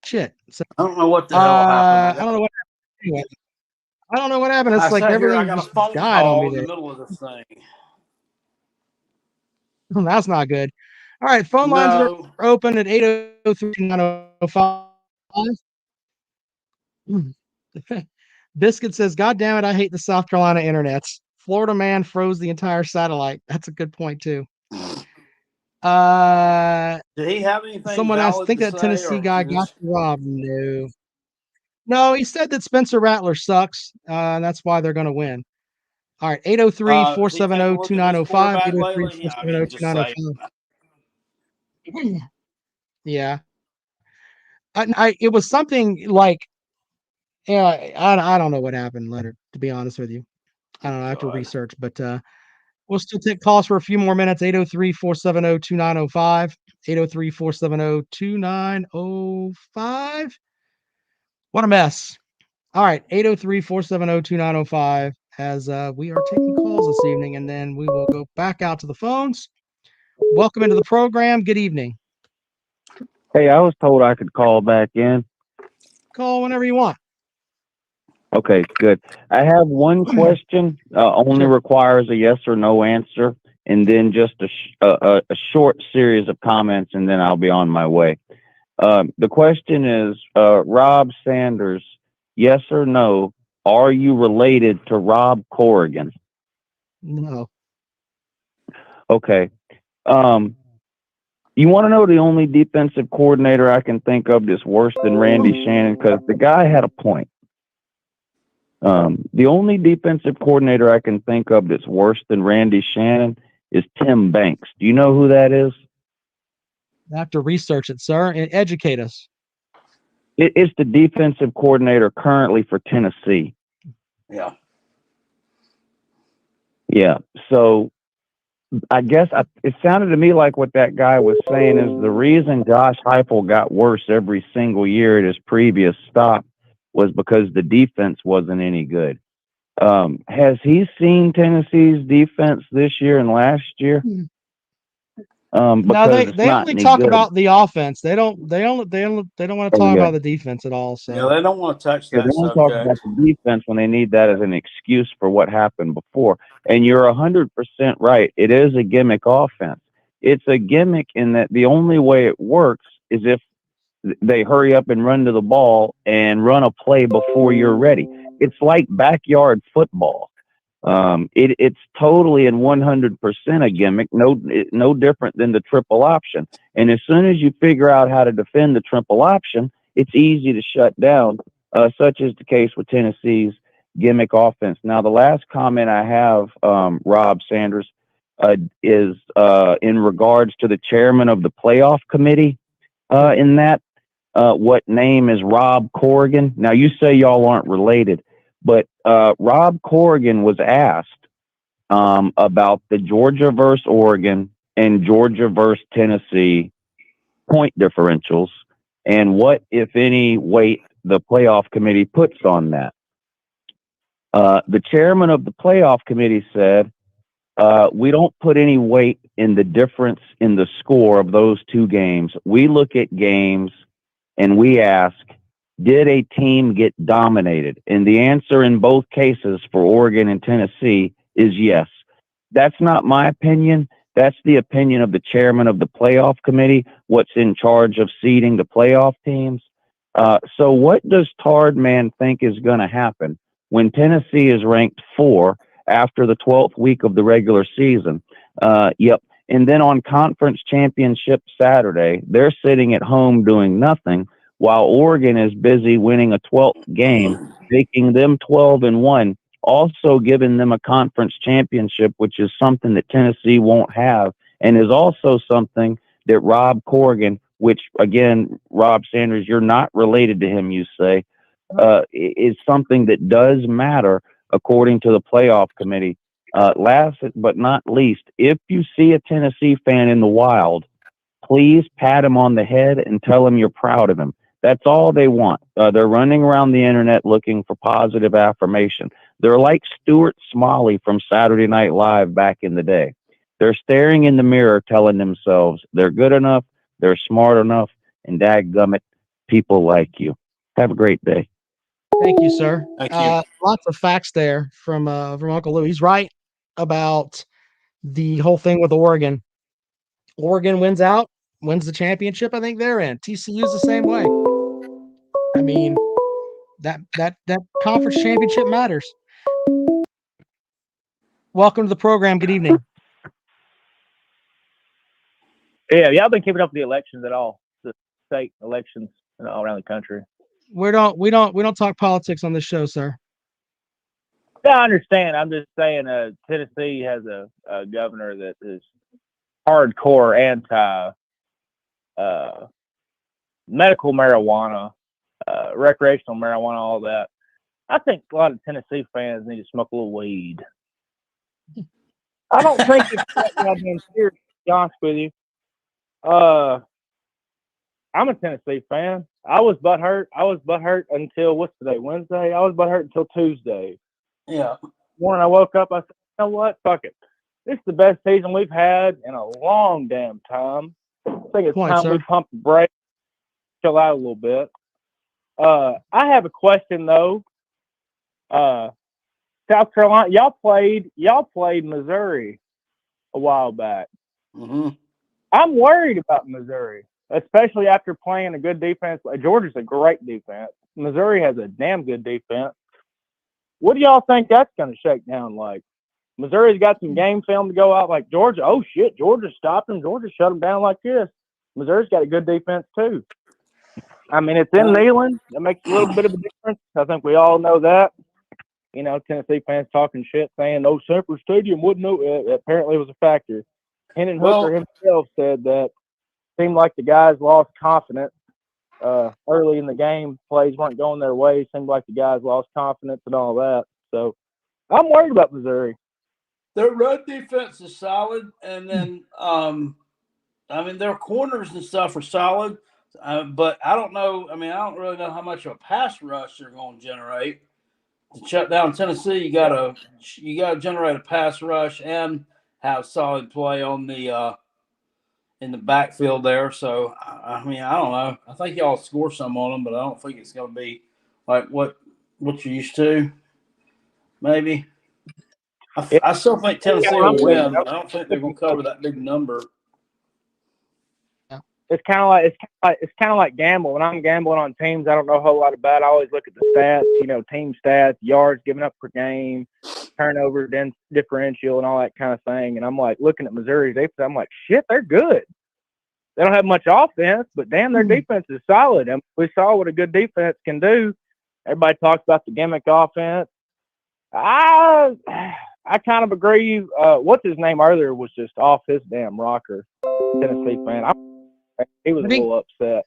shit. So I don't know what the hell happened. I don't know what happened. Anyway, I don't know what happened. It's I like sat here. I everything got a just phone died on call me in the there. middle of the thing. That's not good. All right. Phone lines are open at 803-905. Biscuit says, God damn it, I hate the South Carolina internets. Florida man froze the entire satellite. That's a good point, too. Did he have anything? Someone asked, think that Tennessee guy got robbed. No. No, he said that Spencer Rattler sucks. And that's why they're going to win. All right. 803-470-2905. 803-470-2905. Yeah. It was something like, yeah, I don't know what happened, Leonard, to be honest with you. I don't know. I have to research, but we'll still take calls for a few more minutes. 803-470-2905. 803-470-2905. What a mess. All right. 803-470-2905 as we are taking calls this evening, and then we will go back out to the phones. Welcome into the program. Good evening. Hey, I was told I could call back in. Call whenever you want. Okay, good. I have one question. Only requires a yes or no answer, and then just a short series of comments, and then I'll be on my way. The question is, Rob Sanders, yes or no, are you related to Rob Corrigan? No. Okay. You want to know the only defensive coordinator I can think of that's worse than Randy Shannon? Because the guy had a point. The only defensive coordinator I can think of that's worse than Randy Shannon is Tim Banks. Do you know who that is? I have to research it, sir, and educate us. It's the defensive coordinator currently for Tennessee. Yeah. Yeah. So I guess it sounded to me like what that guy was saying is the reason Josh Heupel got worse every single year at his previous stop was because the defense wasn't any good. Has he seen Tennessee's defense this year and last year? No, they only talk about the offense. They don't want to talk about the defense at all. So yeah, they don't want to touch that they don't subject. talk about the defense when they need that as an excuse for what happened before. And you're 100% right. It is a gimmick offense. It's a gimmick in that the only way it works is if they hurry up and run to the ball and run a play before you're ready. It's like backyard football. It's totally and 100% a gimmick, no different than the triple option. And as soon as you figure out how to defend the triple option, it's easy to shut down, such is the case with Tennessee's gimmick offense. Now, the last comment I have, Rob Sanders, is in regards to the chairman of the playoff committee in that. What name is Rob Corrigan? Now, you say y'all aren't related, but Rob Corrigan was asked about the Georgia versus Oregon and Georgia versus Tennessee point differentials and what, if any, weight the playoff committee puts on that. The chairman of the playoff committee said, we don't put any weight in the difference in the score of those two games. We look at games and we ask, did a team get dominated? And the answer in both cases for Oregon and Tennessee is yes. That's not my opinion. That's the opinion of the chairman of the playoff committee, what's in charge of seeding the playoff teams. So what does Tardman think is going to happen when Tennessee is ranked 4 after the 12th week of the regular season? Yep. And then on conference championship Saturday, they're sitting at home doing nothing while Oregon is busy winning a 12th game, making them 12-1, also giving them a conference championship, which is something that Tennessee won't have, and is also something that Rob Corrigan, which again, Rob Sanders, you're not related to him, you say, is something that does matter according to the playoff committee. Last but not least, if you see a Tennessee fan in the wild, please pat him on the head and tell him you're proud of him. That's all they want. They're running around the internet looking for positive affirmation. They're like Stuart Smalley from Saturday Night Live back in the day. They're staring in the mirror telling themselves they're good enough, they're smart enough, and dadgummit, people like you. Have a great day. Thank you, sir. Thank you. Lots of facts there from Uncle Lou. He's right about the whole thing with Oregon. Oregon wins the championship. I think they're in. TCU's the same way. I mean, that conference championship matters. Welcome to the program. Good evening. Yeah, y'all been keeping up with the elections at all? The state elections all around the country. We don't talk politics on this show, sir. Yeah, I understand. I'm just saying, Tennessee has a governor that is hardcore anti medical marijuana, recreational marijuana, all that. I think a lot of Tennessee fans need to smoke a little weed. I don't think it's that goddamn serious, to be honest with you. I'm a Tennessee fan. I was butthurt until what's today? Wednesday. I was butthurt until Tuesday. Yeah. Morning I woke up, I said, you know what? Fuck it. This is the best season we've had in a long damn time. I think it's time we pump the brakes, chill out a little bit. I have a question though. South Carolina, y'all played Missouri a while back. Mm-hmm. I'm worried about Missouri, especially after playing a good defense. Georgia's a great defense. Missouri has a damn good defense. What do y'all think that's going to shake down like? Missouri's got some game film to go out like Georgia. Oh, shit, Georgia stopped them. Georgia shut them down like this. Missouri's got a good defense, too. I mean, it's in Neyland. That makes a little bit of a difference. I think we all know that. You know, Tennessee fans talking shit, saying, no, Semper Stadium wouldn't know. Apparently it was a factor. Hendon Hooker himself said that it seemed like the guys lost confidence early in the game. Plays weren't going their way. It seemed like the guys lost confidence and all that. So I'm worried about Missouri. Their run defense is solid, and then I mean their corners and stuff are solid, but I don't know. I mean, I don't really know how much of a pass rush they're going to generate. To shut down Tennessee, you gotta generate a pass rush and have solid play on the in the backfield there. So I mean, I don't know. I think y'all score some on them, but I don't think it's going to be like what you're used to. Maybe. I still think Tennessee will win, but I don't think they're going to cover that big number. It's kind of like gambling. When I'm gambling on teams, I don't know a whole lot about. I always look at the stats, you know, team stats, yards given up per game, turnover, differential, and all that kind of thing. And I'm like looking at Missouri's defense. I'm like, shit, they're good. They don't have much offense, but damn, their defense is solid. And we saw what a good defense can do. Everybody talks about the gimmick offense. I kind of agree. What's his name earlier was just off his damn rocker. Tennessee fan. He was a little upset.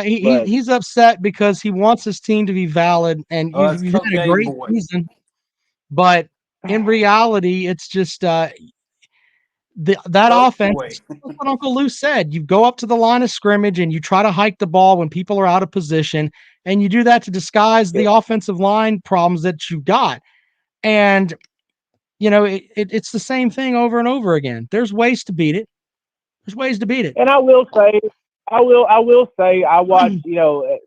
He's upset because he wants his team to be valid, and you've had a great season. But in reality, it's just that offense. What Uncle Lou said. You go up to the line of scrimmage and you try to hike the ball when people are out of position, and you do that to disguise the offensive line problems that you've got. And you know, it's the same thing over and over again. There's ways to beat it. And I will say, I watched, you know,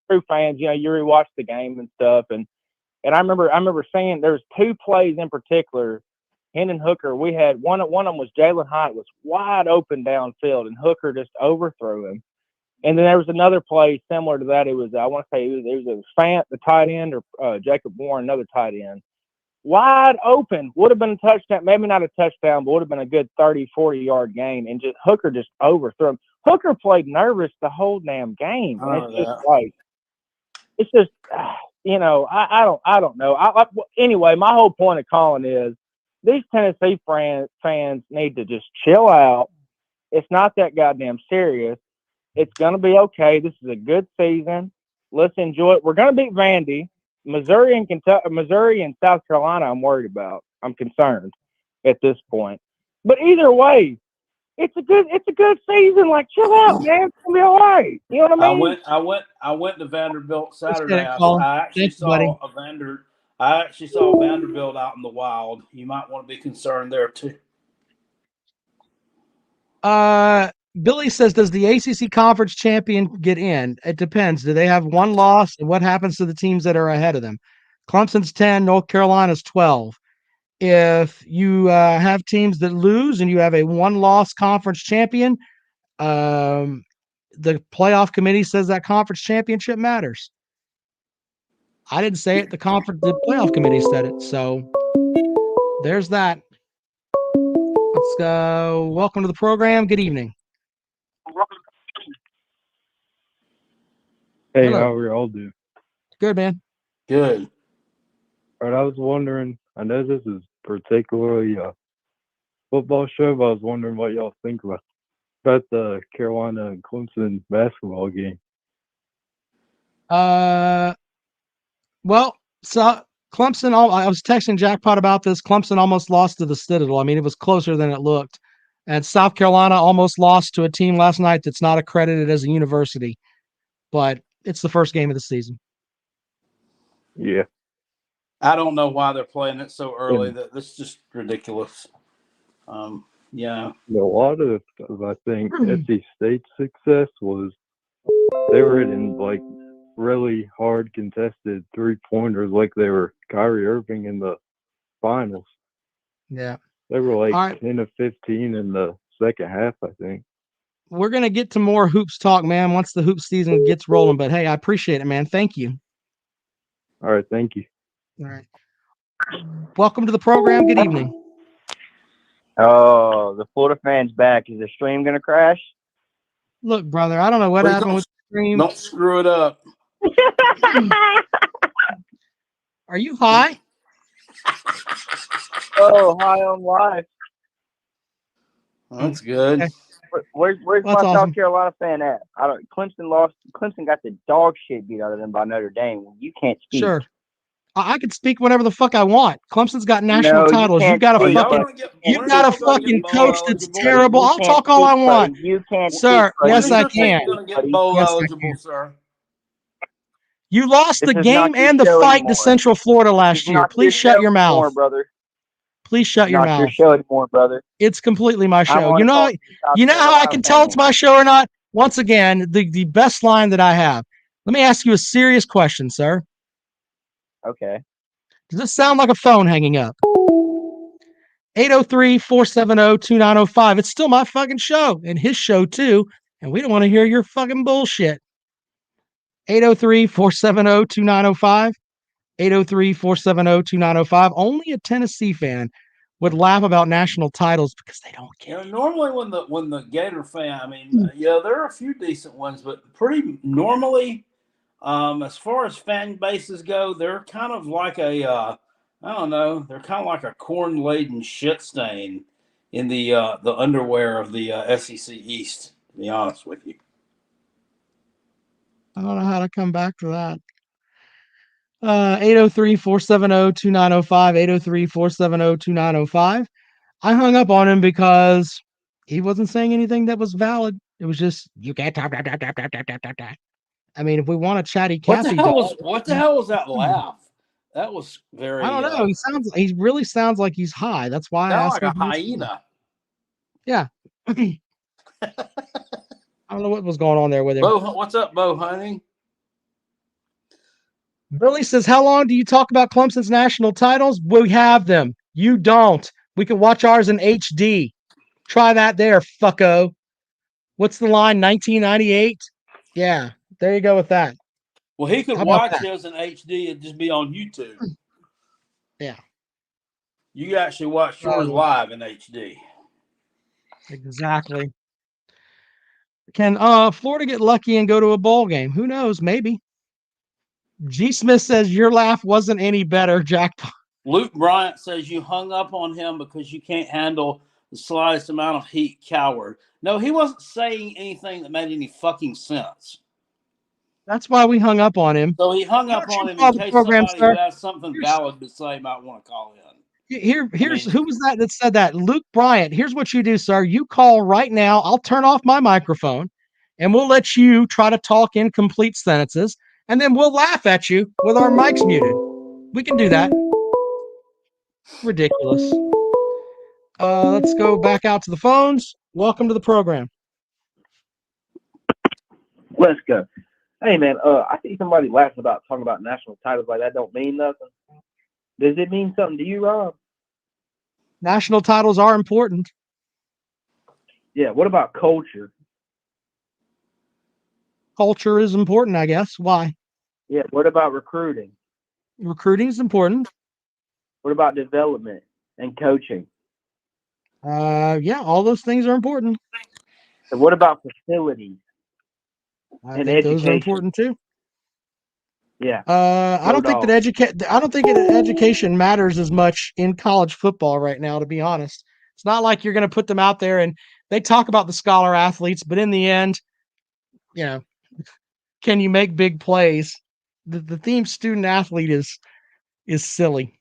true fans, you know, you rewatch the game and stuff. And I remember saying there's two plays in particular. Hendon Hooker, we had one of them was Jalen Hyatt was wide open downfield and Hooker just overthrew him. And then there was another play similar to that. It was, I want to say it was Fant, the tight end, or Jacob Warren, another tight end. Wide open, would have been a touchdown, maybe not a touchdown, but would have been a good 30, 40-yard gain. And just Hooker just overthrew him. Hooker played nervous the whole damn game. It's just you know, I don't know. Anyway, my whole point of calling is these Tennessee fans need to just chill out. It's not that goddamn serious. It's going to be okay. This is a good season. Let's enjoy it. We're going to beat Vandy. Missouri and South Carolina, I'm worried about. I'm concerned at this point. But either way, it's a good season. Like, chill out, man. It's gonna be all right. You know what I mean? I went to Vanderbilt Saturday. I actually saw Vanderbilt out in the wild. You might want to be concerned there too. Billy says, does the ACC conference champion get in? It depends. Do they have one loss? And what happens to the teams that are ahead of them? Clemson's 10, North Carolina's 12. If you have teams that lose and you have a one-loss conference champion, the playoff committee says that conference championship matters. I didn't say it. The playoff committee said it. So there's that. Let's go. Welcome to the program. Good evening. Hey, Hello. how are y'all doing? Good, man. Good. All right, I was wondering, I know this is particularly a football show, but I was wondering what y'all think about the Carolina and Clemson basketball game. Well, so Clemson, I was texting Jackpot about this. Clemson almost lost to the Citadel. I mean, it was closer than it looked. And South Carolina almost lost to a team last night that's not accredited as a university. But it's the first game of the season. Yeah. I don't know why they're playing it so early. That's just ridiculous. Yeah. A lot of, I think, NC State's success was they were hitting like really hard contested 3-pointers like they were Kyrie Irving in the finals. Yeah. They were like All right. 10 of 15 in the second half, I think. We're going to get to more hoops talk, man, once the hoop season gets rolling. But, hey, I appreciate it, man. Thank you. All right. Thank you. All right. Welcome to the program. Good evening. Oh, the Florida fan's back. Is the stream going to crash? Look, brother, I don't know what Please happened with the stream. Don't screw it up. Are you high? Oh, hi on live. That's good. Okay. Where's my That's awesome. South Carolina fan at? Clemson lost. Clemson got the dog shit beat out of them by Notre Dame. You can't speak. Sure. I can speak whatever the fuck I want. Clemson's got national No, you titles. can't You've got a speak. fucking coach that's terrible. I'll talk all I want. You can't Sir, speak, yes, I can. You're going to get bowl Yes, I eligible, can. sir. You lost This the is game not your and the show fight anymore. to Central Florida last It's year. not Please your shut show your anymore, mouth. brother. Please shut your Not your mouth. show anymore, brother. It's completely my I'm show. on You a know, call to South you know how I Carolina can tell it's fan. my show or not? Once again, the best line that I have. Let me ask you a serious question, sir. Okay. Does this sound like a phone hanging up? 803-470-2905. It's still my fucking show and his show too. And we don't want to hear your fucking bullshit. 803-470-2905. 803-470-2905. Only a Tennessee fan would laugh about national titles because they don't You know, normally when the Gator fan, I mean, yeah, there are a few decent ones, but pretty normally, as far as fan bases go, they're kind of like a, I don't know, they're kind of like a corn-laden shit stain in the underwear of the SEC East. To be honest with you. I don't know how to come back to that. 803-470-2905. 803-470-2905. I hung up on him because he wasn't saying anything that was valid. It was just, you can't talk. I mean, if we want a chatty Cathy What the hell was that laugh? That was very. I don't know. He really sounds like he's high. That's why I asked like a him. hyena. Yeah. I don't know what was going on there with him. Bo, what's up, Bo Honey? Billy says, how long do you talk about Clemson's national titles? We have them. You don't. We can watch ours in HD. Try that there, fucko. What's the line? 1998? Yeah, there you go with that. Well, he could How about watch that? his in HD and just be on YouTube. Yeah. You actually watched yours live in HD. Exactly. Can Florida get lucky and go to a bowl game? Who knows? Maybe. G. Smith says your laugh wasn't any better, Jackpot. Luke Bryant says you hung up on him because you can't handle the slightest amount of heat, coward. No, he wasn't saying anything that made any fucking sense. That's why we hung up on him. So he hung up on him call in the case program, somebody who sir? has something valid to say might want to call in. Here's who was that said that? Luke Bryant. Here's what you do, sir. You call right now. I'll turn off my microphone and we'll let you try to talk in complete sentences. And then we'll laugh at you with our mics muted. We can do that. Ridiculous. Let's go back out to the phones. Welcome to the program. Let's go. Hey man, I see somebody laughing about talking about national titles like that don't mean nothing. Does it mean something to you, Rob? National titles are important. Yeah. What about culture? Culture is important, I guess. Why? Yeah. What about recruiting? Recruiting is important. What about development and coaching? Yeah, all those things are important. So what about facilities I and think those are education? important too. Yeah. I don't think that education matters as much in college football right now, to be honest. It's not like you're going to put them out there and they talk about the scholar athletes, but in the end, you know, can you make big plays? The theme student athlete is silly.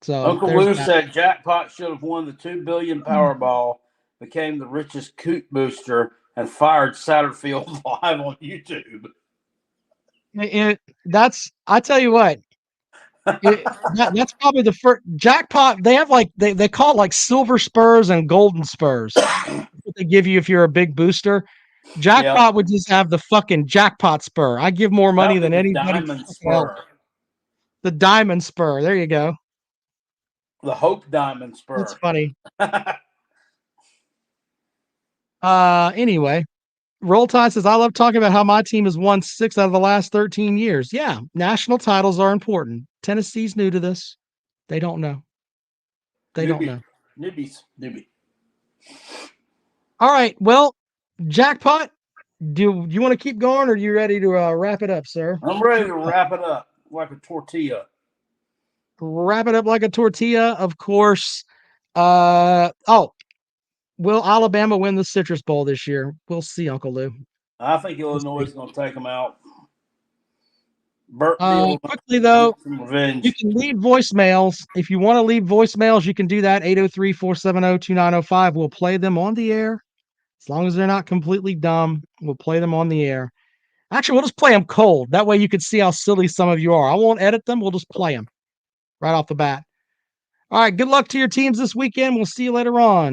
So Uncle there's Lou that. said Jackpot should have won the $2 billion Powerball, became the richest coot booster, and fired Satterfield live on YouTube. I tell you what, that's probably the first Jackpot. They have like they call it like silver spurs and golden spurs. What they give you if you're a big booster. Jackpot would just have the fucking jackpot spur. I give more money than anybody. Diamond Spur. The diamond spur. There you go. The Hope Diamond Spur. That's funny. Anyway, Roll Tide says, I love talking about how my team has won 6 out of the last 13 years. Yeah, national titles are important. Tennessee's new to this. They don't know. They don't know. Newbie. All right. Well, Jackpot, do you want to keep going or are you ready to wrap it up, sir? I'm ready to wrap it up like a tortilla. Wrap it up like a tortilla, of course. Will Alabama win the Citrus Bowl this year? We'll see, Uncle Lou. I think Illinois is going to take them out. Quickly, though, you can leave voicemails. If you want to leave voicemails, you can do that. 803-470-2905. We'll play them on the air. As long as they're not completely dumb, we'll play them on the air. Actually, we'll just play them cold. That way you can see how silly some of you are. I won't edit them. We'll just play them right off the bat. All right, good luck to your teams this weekend. We'll see you later on.